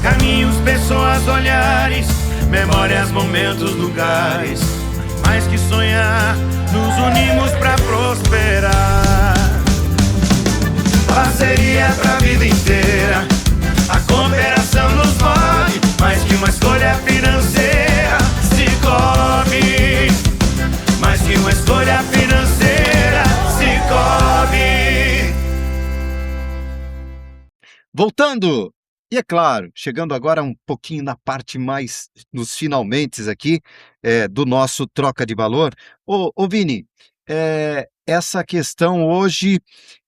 Caminhos, pessoas, olhares, memórias, momentos, lugares. Mais que sonhar, nos unimos pra prosperar. Parceria pra vida inteira, A cooperação nos move, mais que uma escolha financeira. Cicobi, mais que uma escolha financeira. Cicobi. Voltando! E é claro, chegando agora um pouquinho na parte mais, nos finalmentes aqui, do nosso troca de valor. Ô Vini, essa questão hoje,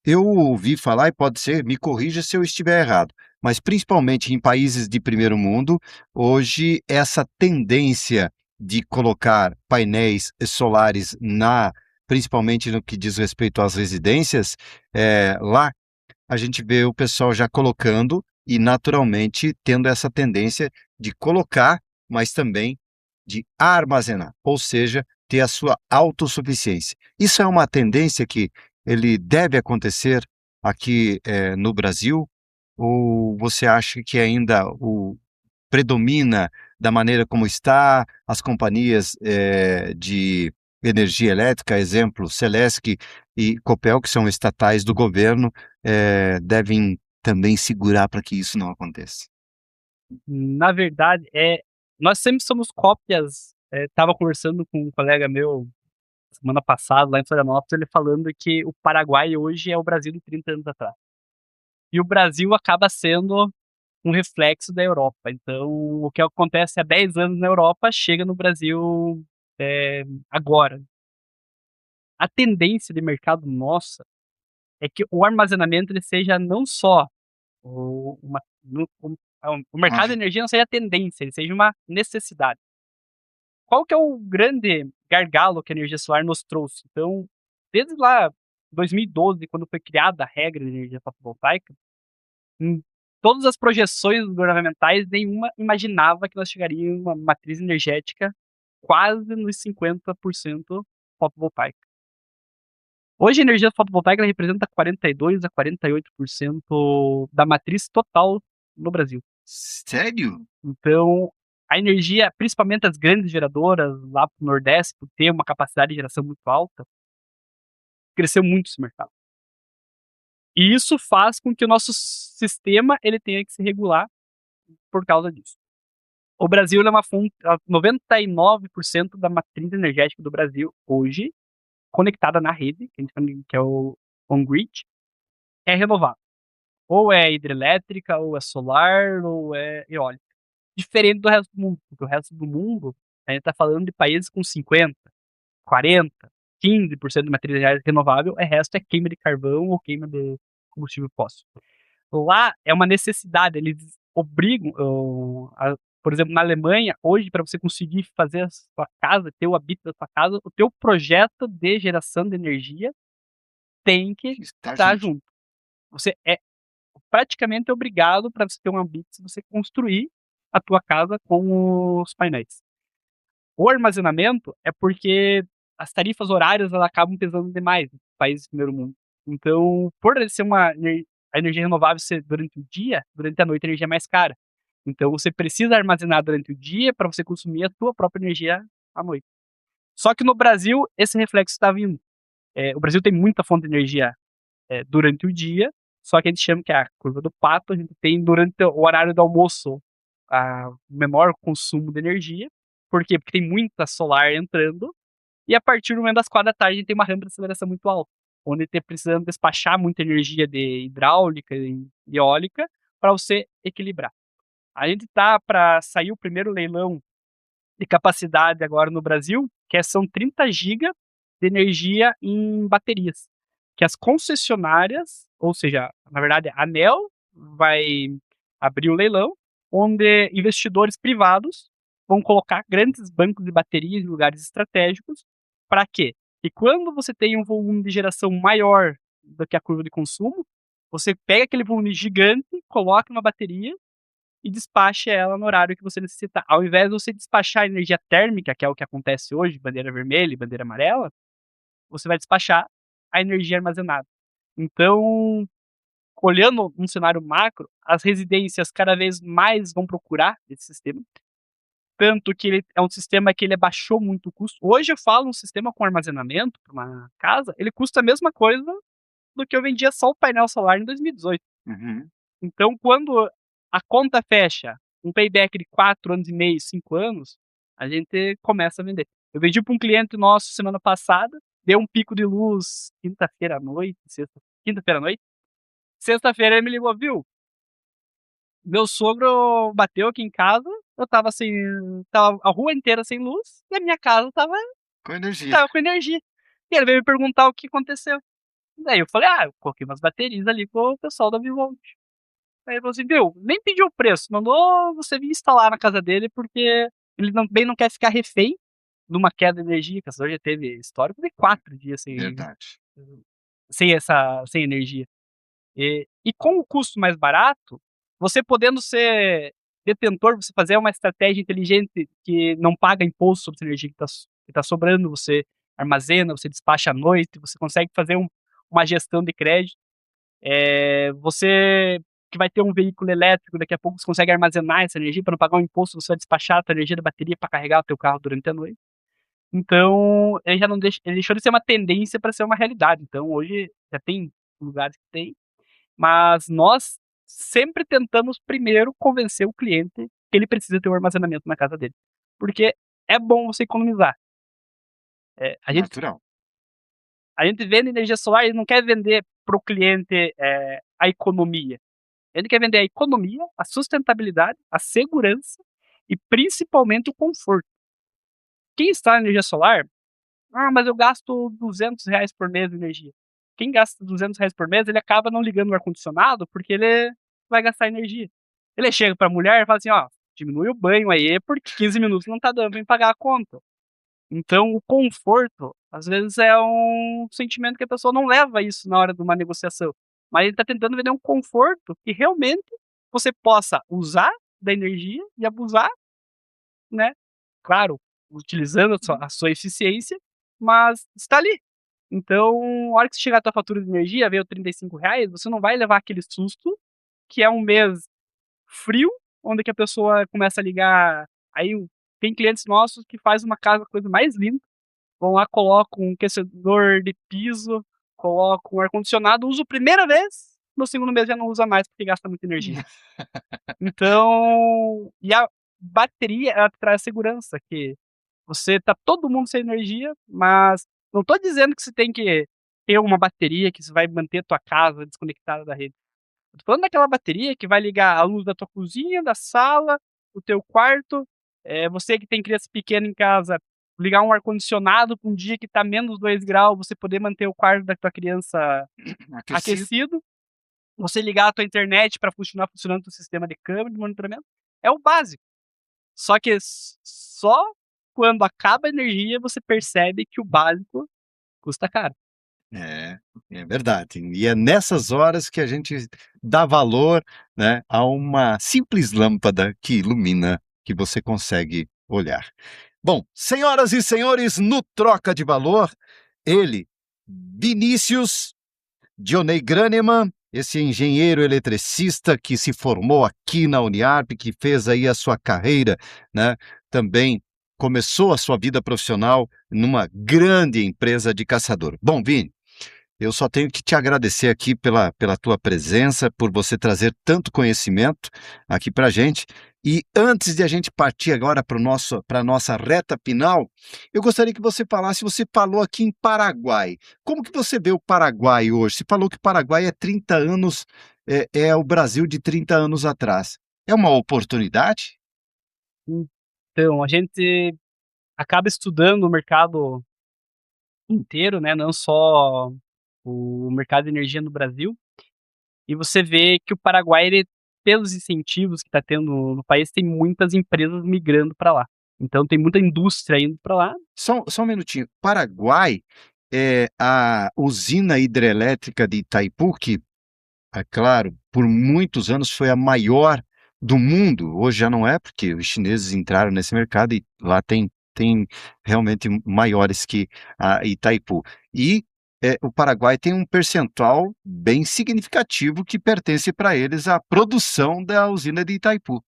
eu ouvi falar, e pode ser, me corrija se eu estiver errado, mas principalmente em países de primeiro mundo, hoje essa tendência de colocar painéis solares principalmente no que diz respeito às residências, lá a gente vê o pessoal já colocando e naturalmente tendo essa tendência de colocar, mas também de armazenar, ou seja, ter a sua autossuficiência. Isso é uma tendência que ele deve acontecer aqui no Brasil, ou você acha que ainda predomina da maneira como está as companhias de energia elétrica, exemplo, Celesc e Copel, que são estatais do governo, devem também segurar para que isso não aconteça? Na verdade, nós sempre somos cópias. Estava conversando com um colega meu semana passada lá em Florianópolis, ele falando que o Paraguai hoje é o Brasil de 30 anos atrás. E o Brasil acaba sendo um reflexo da Europa. Então, o que acontece há 10 anos na Europa chega no Brasil agora. A tendência de mercado nossa é que o armazenamento ele seja não só o mercado de energia não seja tendência, ele seja uma necessidade. Qual que é o grande gargalo que a energia solar nos trouxe? Então, desde lá 2012, quando foi criada a regra de energia fotovoltaica, em todas as projeções governamentais, nenhuma imaginava que nós chegaríamos a uma matriz energética quase nos 50% fotovoltaica. Hoje a energia fotovoltaica representa 42% a 48% da matriz total no Brasil. Sério? Então, a energia, principalmente as grandes geradoras lá pro Nordeste, por ter uma capacidade de geração muito alta, cresceu muito esse mercado. E isso faz com que o nosso sistema ele tenha que se regular por causa disso. O Brasil é uma fonte, 99% da matriz energética do Brasil hoje, conectada na rede, que é o on-grid, é renovável. Ou é hidrelétrica, ou é solar, ou é eólica. Diferente do resto do mundo, porque o resto do mundo, a gente está falando de países com 50%, 40%, 15% de matriz energética renovável, o resto é queima de carvão ou queima de combustível fóssil. Lá é uma necessidade, eles obrigam, por exemplo, na Alemanha, hoje, para você conseguir fazer a sua casa, ter o habito da sua casa, o teu projeto de geração de energia tem que estar junto. Você é praticamente obrigado, para você ter um habito, você construir a tua casa com os painéis. O armazenamento é porque as tarifas horárias elas acabam pesando demais nos países do primeiro mundo. Então, por ser a energia renovável ser durante o dia, durante a noite a energia é mais cara. Então, você precisa armazenar durante o dia para você consumir a tua própria energia à noite. Só que no Brasil, esse reflexo está vindo. O Brasil tem muita fonte de energia durante o dia, só que a gente chama que é a curva do pato, a gente tem durante o horário do almoço o menor consumo de energia. Por quê? Porque tem muita solar entrando, e a partir do momento das 4 da tarde a gente tem uma rampa de aceleração muito alta, onde está precisando despachar muita energia de hidráulica e eólica para você equilibrar. A gente está para sair o primeiro leilão de capacidade agora no Brasil, que são 30 GB de energia em baterias, que as concessionárias, ou seja, na verdade a ANEEL vai abrir o leilão, onde investidores privados vão colocar grandes bancos de baterias em lugares estratégicos. Para quê? E quando você tem um volume de geração maior do que a curva de consumo, você pega aquele volume gigante, coloca numa bateria e despacha ela no horário que você necessita. Ao invés de você despachar a energia térmica, que é o que acontece hoje, bandeira vermelha e bandeira amarela, você vai despachar a energia armazenada. Então, olhando um cenário macro, as residências cada vez mais vão procurar esse sistema. Tanto que ele é um sistema que ele abaixou muito o custo. Hoje eu falo um sistema com armazenamento para uma casa, ele custa a mesma coisa do que eu vendia só o painel solar em 2018. Uhum. Então, quando a conta fecha, um payback de 4 anos e meio, 5 anos, a gente começa a vender. Eu vendi para um cliente nosso semana passada, deu um pico de luz quinta-feira à noite, quinta-feira à noite. Sexta-feira ele me ligou, viu? Meu sogro bateu aqui em casa, eu tava a rua inteira sem luz e a minha casa tava Com energia. com energia. E ele veio me perguntar o que aconteceu. Daí eu falei, eu coloquei umas baterias ali com o pessoal da Vivolt. Aí ele falou assim, viu, nem pediu o preço, mandou você vir instalar na casa dele porque ele não quer ficar refém de uma queda de energia, que a cidade já teve histórico de 4 dias Verdade. sem energia. E com o custo mais barato, você podendo ser detentor, você fazer uma estratégia inteligente que não paga imposto sobre essa energia que tá sobrando, você armazena, você despacha à noite, você consegue fazer uma gestão de crédito. Você que vai ter um veículo elétrico, daqui a pouco você consegue armazenar essa energia para não pagar um imposto, você vai despachar a tua energia da bateria para carregar o teu carro durante a noite. Então, ele deixou de ser uma tendência para ser uma realidade. Então, hoje já tem lugares que tem, mas nós sempre tentamos primeiro convencer o cliente que ele precisa ter um armazenamento na casa dele. Porque é bom você economizar. Natural. A gente vende energia solar e não quer vender para o cliente a economia. Ele quer vender a economia, a sustentabilidade, a segurança e principalmente o conforto. Quem está na energia solar, mas eu gasto R$ 200 por mês de energia. Quem gasta R$ 200 por mês, ele acaba não ligando o ar-condicionado porque ele vai gastar energia. Ele chega para a mulher e fala assim, diminui o banho aí porque 15 minutos não tá dando para pagar a conta. Então, o conforto, às vezes, é um sentimento que a pessoa não leva isso na hora de uma negociação. Mas ele está tentando vender um conforto que realmente você possa usar da energia e abusar, né? Claro, utilizando a sua eficiência, mas está ali. Então, na hora que chegar a tua fatura de energia, veio R$ 35, você não vai levar aquele susto, que é um mês frio, onde que a pessoa começa a ligar. Aí tem clientes nossos que faz uma casa coisa mais linda, vão lá, colocam um aquecedor de piso, colocam um ar-condicionado, usa a primeira vez, no segundo mês já não usa mais porque gasta muita energia. Então, e a bateria, ela traz segurança, que todo mundo sem energia, mas não tô dizendo que você tem que ter uma bateria que vai manter a tua casa desconectada da rede. Eu tô falando daquela bateria que vai ligar a luz da tua cozinha, da sala, o teu quarto, você que tem criança pequena em casa, ligar um ar-condicionado pra um dia que tá menos 2 graus, você poder manter o quarto da tua criança aquecido. Você ligar a tua internet para funcionando o teu sistema de câmera, de monitoramento. É o básico. Só que só quando acaba a energia você percebe que o básico custa caro. É verdade. E é nessas horas que a gente dá valor, né, a uma simples lâmpada que ilumina, que você consegue olhar. Bom, senhoras e senhores, no Troca de Valor, ele, Vinícius Dionei Graneman, esse engenheiro eletricista que se formou aqui na Uniarp, que fez aí a sua carreira, né? Também começou a sua vida profissional numa grande empresa de caçador. Bom, Vini, eu só tenho que te agradecer aqui pela tua presença, por você trazer tanto conhecimento aqui para a gente. E antes de a gente partir agora para a nossa reta final, eu gostaria que você falou aqui em Paraguai. Como que você vê o Paraguai hoje? Você falou que o Paraguai é 30 anos, é o Brasil de 30 anos atrás. É uma oportunidade? Então, a gente acaba estudando o mercado inteiro, né? Não só o mercado de energia no Brasil. E você vê que o Paraguai, pelos incentivos que está tendo no país, tem muitas empresas migrando para lá. Então tem muita indústria indo para lá. Só um minutinho. Paraguai é a usina hidrelétrica de Itaipu, que, é claro, por muitos anos foi a maior do mundo. Hoje já não é, porque os chineses entraram nesse mercado e lá tem realmente maiores que a Itaipu. E o Paraguai tem um percentual bem significativo que pertence para eles à produção da usina de Itaipu.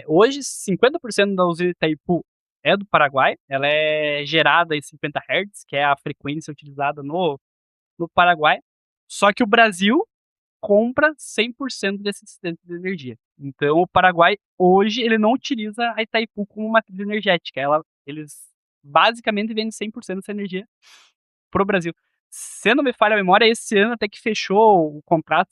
Hoje, 50% da usina de Itaipu é do Paraguai. Ela é gerada em 50 Hz, que é a frequência utilizada no Paraguai. Só que o Brasil compra 100% desse sistema de energia. Então, o Paraguai, hoje, ele não utiliza a Itaipu como matriz energética. Eles basicamente vendem 100% dessa energia para o Brasil. Se não me falha a memória, esse ano até que fechou o contrato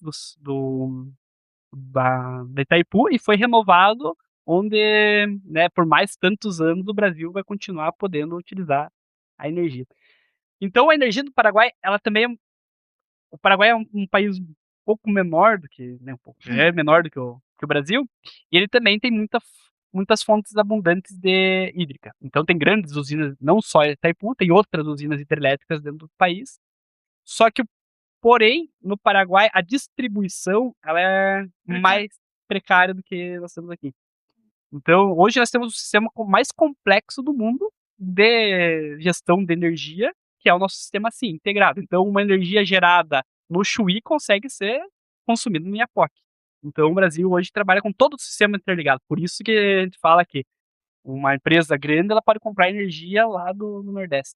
da Itaipu e foi renovado, onde, né, por mais tantos anos, o Brasil vai continuar podendo utilizar a energia. Então, a energia do Paraguai, ela também o Paraguai é um país um pouco menor do que, né, menor do que o Brasil, e ele também tem muitas fontes abundantes de hídrica. Então tem grandes usinas, não só Itaipu, tem outras usinas hidrelétricas dentro do país. Só que, porém, no Paraguai, a distribuição ela é mais precária do que nós temos aqui. Então, hoje nós temos o sistema mais complexo do mundo de gestão de energia, que é o nosso sistema assim, integrado. Então, uma energia gerada no Chuí consegue ser consumida no Iapoque. Então, o Brasil hoje trabalha com todo o sistema interligado. Por isso que a gente fala que uma empresa grande ela pode comprar energia lá do Nordeste.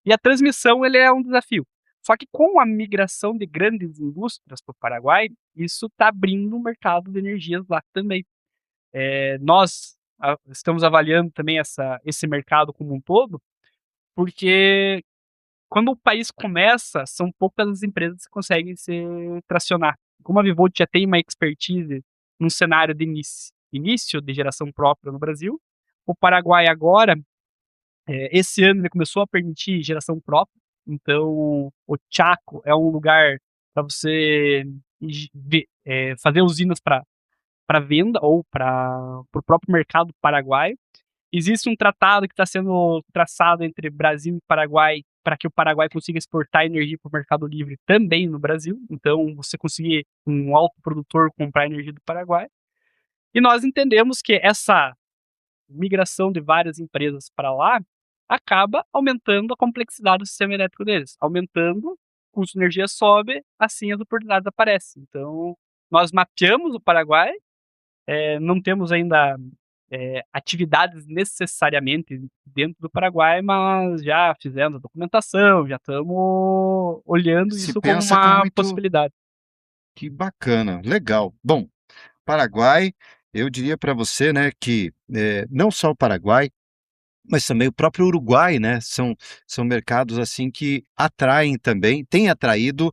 E a transmissão ele é um desafio. Só que com a migração de grandes indústrias para o Paraguai, isso está abrindo um mercado de energias lá também. Nós estamos avaliando também esse mercado como um todo, porque quando o país começa, são poucas as empresas que conseguem se tracionar. Como a Vivolt já tem uma expertise num cenário de início de geração própria no Brasil, o Paraguai agora, esse ano ele começou a permitir geração própria, então o Chaco é um lugar para você fazer usinas para venda ou para o próprio mercado paraguaio. Existe um tratado que está sendo traçado entre Brasil e Paraguai para que o Paraguai consiga exportar energia para o mercado livre também no Brasil. Então, você conseguir um autoprodutor comprar energia do Paraguai. E nós entendemos que essa migração de várias empresas para lá acaba aumentando a complexidade do sistema elétrico deles. Aumentando, o custo de energia sobe, assim as oportunidades aparecem. Então, nós mapeamos o Paraguai, não temos ainda atividades necessariamente dentro do Paraguai, mas já fizemos a documentação, já estamos olhando Se isso como pensa com uma muito. possibilidade. Que bacana, legal. Bom, Paraguai, eu diria para você, né, que não só o Paraguai, mas também o próprio Uruguai, né, são mercados assim que atraem também, têm atraído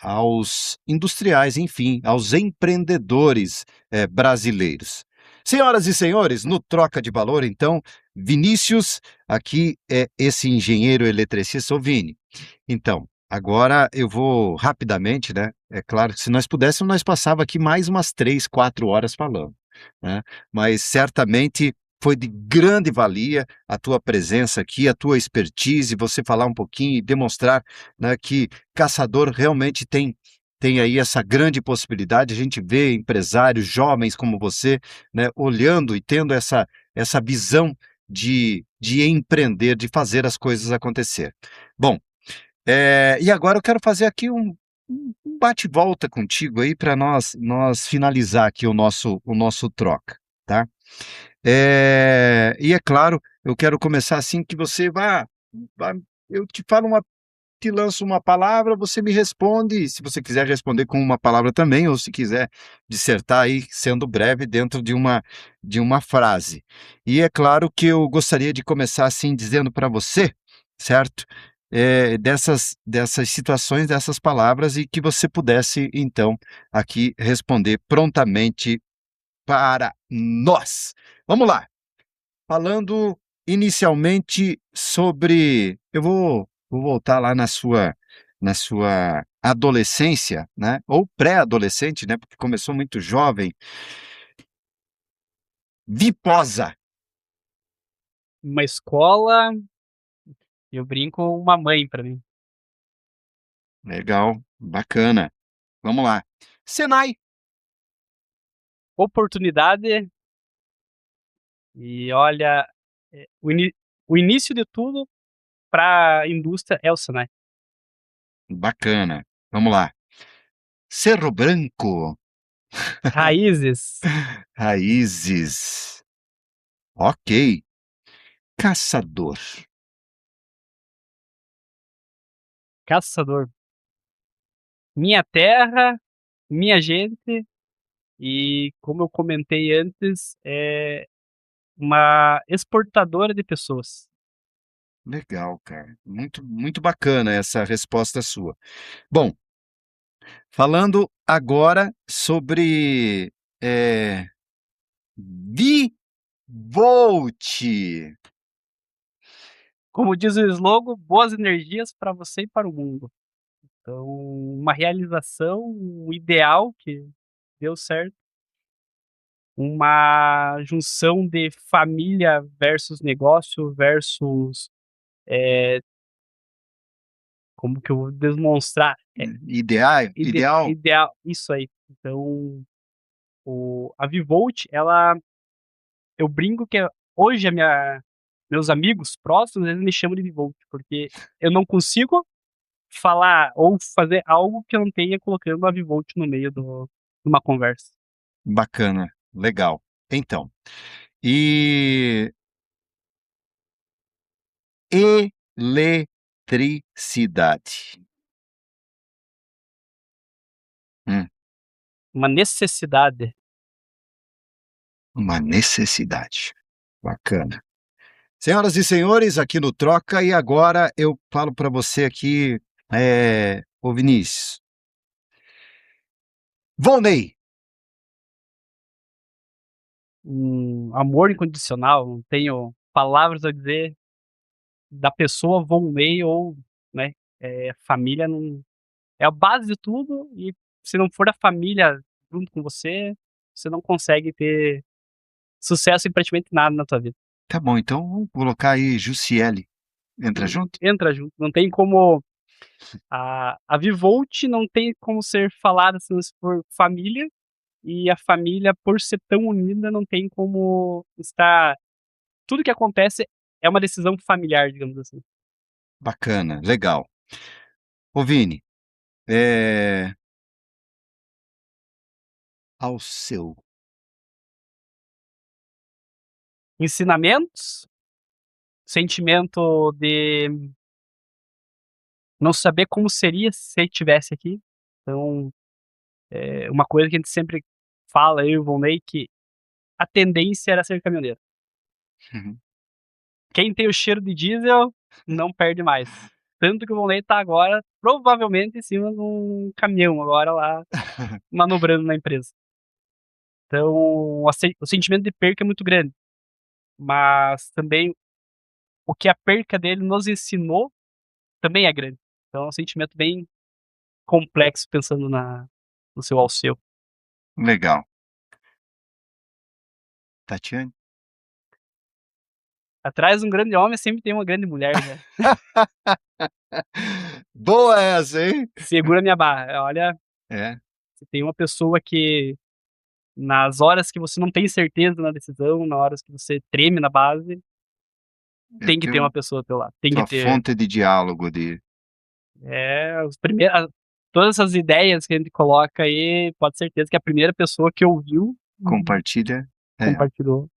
aos industriais, enfim, aos empreendedores brasileiros. Senhoras e senhores, no Troca de Valor, então, Vinícius, aqui é esse engenheiro eletricista, ô Vini. Então, agora eu vou rapidamente, né? É claro que se nós pudéssemos, nós passava aqui mais umas 3, 4 horas falando, né? Mas certamente foi de grande valia a tua presença aqui, a tua expertise, você falar um pouquinho e demonstrar, né, que caçador realmente tem aí essa grande possibilidade. A gente vê empresários jovens como você, né, olhando e tendo essa visão de empreender, de fazer as coisas acontecer. Bom, e agora eu quero fazer aqui um bate-volta contigo aí para nós finalizar aqui o nosso troca, tá? E é claro, eu quero começar assim que você eu te lanço uma palavra, você me responde, se você quiser responder com uma palavra também, ou se quiser dissertar aí, sendo breve, dentro de uma frase. E é claro que eu gostaria de começar assim, dizendo para você, certo? Dessas situações, dessas palavras, e que você pudesse, então, aqui responder prontamente para nós. Vamos lá! Falando inicialmente sobre. Eu vou voltar lá na sua adolescência, né? Ou pré-adolescente, né? Porque começou muito jovem. Viposa. Uma escola, eu brinco, uma mãe para mim. Legal, bacana. Vamos lá. Senai. Oportunidade e olha, o início de tudo para a indústria é o Senai. Bacana. Vamos lá. Cerro Branco. Raízes, Raízes. Ok. Caçador. caçador, minha terra, minha gente e, como eu comentei antes, é uma exportadora de pessoas. Legal, cara. Muito, muito bacana essa resposta sua. Bom, falando agora sobre Vivolt. Como diz o slogan, boas energias para você e para o mundo. Então, uma realização, um ideal que deu certo, uma junção de família versus negócio versus, como que eu vou demonstrar? Ideal? Ideal, isso aí. Então, a Vivolt, ela, eu brinco que hoje meus amigos próximos, eles me chamam de Vivolt, porque eu não consigo falar ou fazer algo que eu não tenha colocando a Vivolt no meio de uma conversa. Bacana, legal. Então, e eletricidade. Hum, Uma necessidade. uma necessidade. Bacana. Senhoras e senhores, aqui no Troca, e agora eu falo para você aqui, ô Vinícius. Volney, Um amor incondicional, não tenho palavras a dizer da pessoa Volney ou, né, família não é a base de tudo e se não for a família junto com você, você não consegue ter sucesso em praticamente nada na tua vida. tá bom, então vamos colocar aí Jussiele. Entra junto? Entra junto, não tem como a Vivolt não tem como ser falada se não for família, e a família, por ser tão unida, não tem como estar. Tudo que acontece é uma decisão familiar, digamos assim. Bacana, legal. Ô Vini, é, ao seu. Ensinamentos, sentimento de não saber como seria se ele estivesse aqui. Então, uma coisa que a gente sempre fala, eu e o Volney, que a tendência era ser caminhoneiro. Uhum. Quem tem o cheiro de diesel não perde mais. Tanto que o Volney tá agora, provavelmente, em cima de um caminhão, agora lá, manobrando na empresa. Então, o sentimento de perca é muito grande. Mas também o que a perca dele nos ensinou também é grande. Então, é um sentimento bem complexo, pensando no seu Alceu. Legal. Tatiane? Atrás de um grande homem sempre tem uma grande mulher, né? Boa essa, hein? Segura minha barra. Olha, É, se tem uma pessoa que, nas horas que você não tem certeza na decisão, nas horas que você treme na base, é tem que ter uma pessoa ao teu lado. Tem que tua ter. fonte de diálogo, Os primeiros, todas essas ideias que a gente coloca aí, pode ter certeza que a primeira pessoa que ouviu compartilha. É, compartilhou.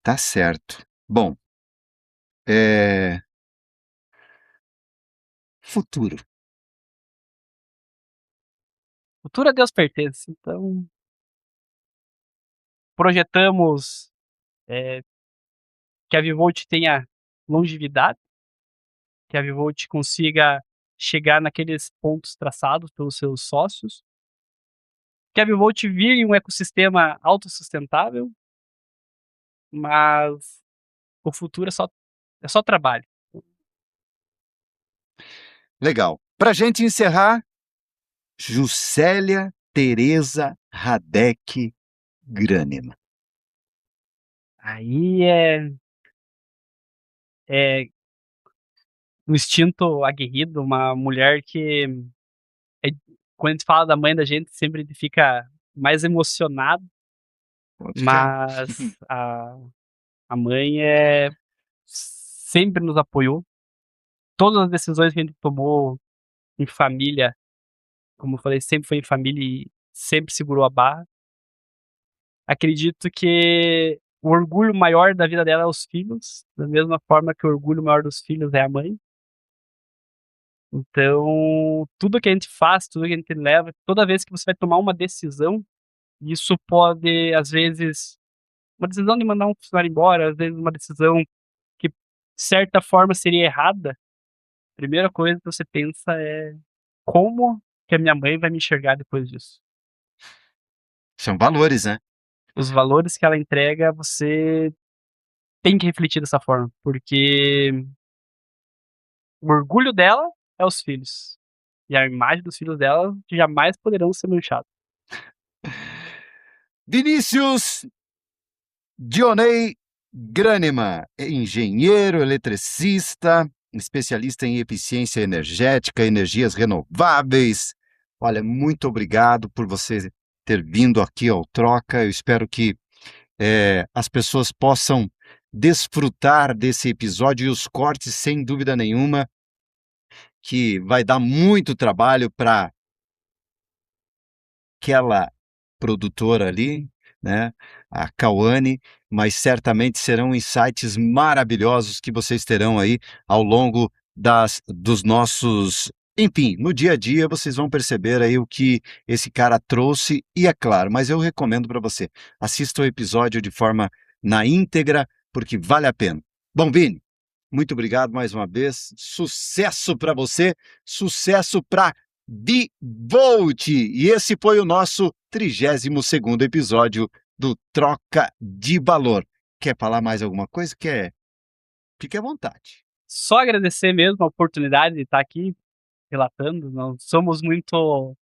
tá certo. Bom, é, futuro. O futuro a Deus pertence. Então, projetamos que a Vivolt tenha longevidade, que a Vivolt consiga chegar naqueles pontos traçados pelos seus sócios, que a Vivolt vire um ecossistema autossustentável, mas o futuro é só trabalho. Legal. Pra gente encerrar, Juscelia Tereza Radek Granema. Aí é um instinto aguerrido, uma mulher que, é- quando a gente fala da mãe da gente, sempre a gente fica mais emocionado, Pode ficar. mas a mãe sempre nos apoiou. Todas as decisões que a gente tomou em família, como eu falei, sempre foi em família e sempre segurou a barra. Acredito que o orgulho maior da vida dela é os filhos, da mesma forma que o orgulho maior dos filhos é a mãe. Então, tudo que a gente faz, tudo que a gente leva, toda vez que você vai tomar uma decisão, isso pode, às vezes, uma decisão de mandar um funcionário embora, às vezes uma decisão que, de certa forma, seria errada. A primeira coisa que você pensa é como que a minha mãe vai me enxergar depois disso. São valores, né? Os valores que ela entrega, você tem que refletir dessa forma, porque o orgulho dela é os filhos. E a imagem dos filhos dela jamais poderão ser manchados. Vinícius Dionei Grânima, engenheiro, eletricista, especialista em eficiência energética, energias renováveis. Olha, muito obrigado por você ter vindo aqui ao Troca. Eu espero que as pessoas possam desfrutar desse episódio e os cortes, sem dúvida nenhuma, que vai dar muito trabalho para aquela produtora ali, né, a Cauane, mas certamente serão insights maravilhosos que vocês terão aí ao longo dos nossos... Enfim, no dia a dia vocês vão perceber aí o que esse cara trouxe e é claro, mas eu recomendo para você, assista o episódio de forma na íntegra, porque vale a pena. Bom, Vini, muito obrigado mais uma vez, sucesso para você, sucesso para Bivolt! E esse foi o nosso 32º episódio do Troca de Valor. Quer falar mais alguma coisa? Fique à vontade. Só agradecer mesmo a oportunidade de estar aqui relatando. Não somos muito.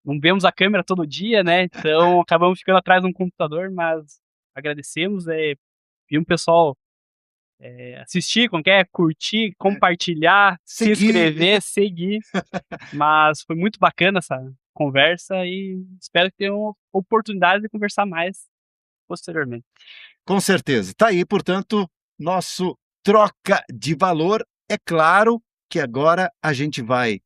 Não vemos a câmera todo dia, né? Então acabamos ficando atrás de um computador, mas agradecemos. E um pessoal assistir, como quer, curtir, compartilhar, se inscrever, seguir. Mas foi muito bacana essa conversa e espero que tenham oportunidade de conversar mais posteriormente. Com certeza. Está aí, portanto, nosso Troca de Valor. É claro que agora a gente vai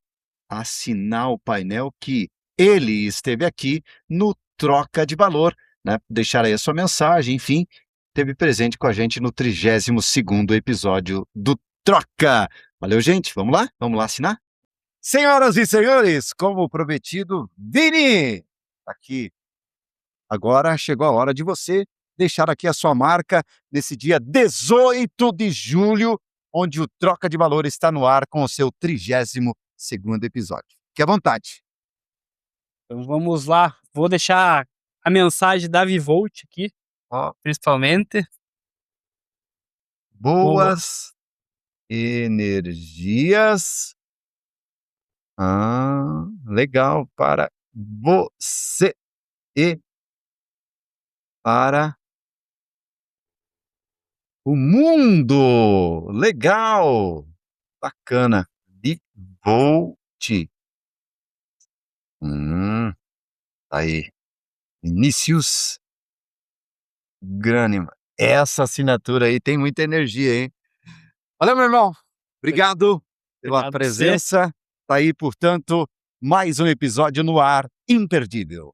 assinar o painel que ele esteve aqui no Troca de Valor, né? Deixar aí a sua mensagem, enfim, esteve presente com a gente no 32º episódio do Troca. Valeu, gente. Vamos lá? Vamos lá assinar? Senhoras e senhores, como prometido, Vini! Aqui. Agora chegou a hora de você deixar aqui a sua marca nesse dia 18 de julho, onde o Troca de Valor está no ar com o seu 32º episódio. Fique à vontade. Então vamos lá. Vou deixar a mensagem da Vivolt aqui, principalmente. Boas energias. Legal. Para você e para o mundo. Legal. Bacana. Bivolt. Aí. Vinícius Grânima. Essa assinatura aí tem muita energia, hein? Valeu, meu irmão. Obrigado pela presença. Tá aí, portanto, mais um episódio no ar imperdível.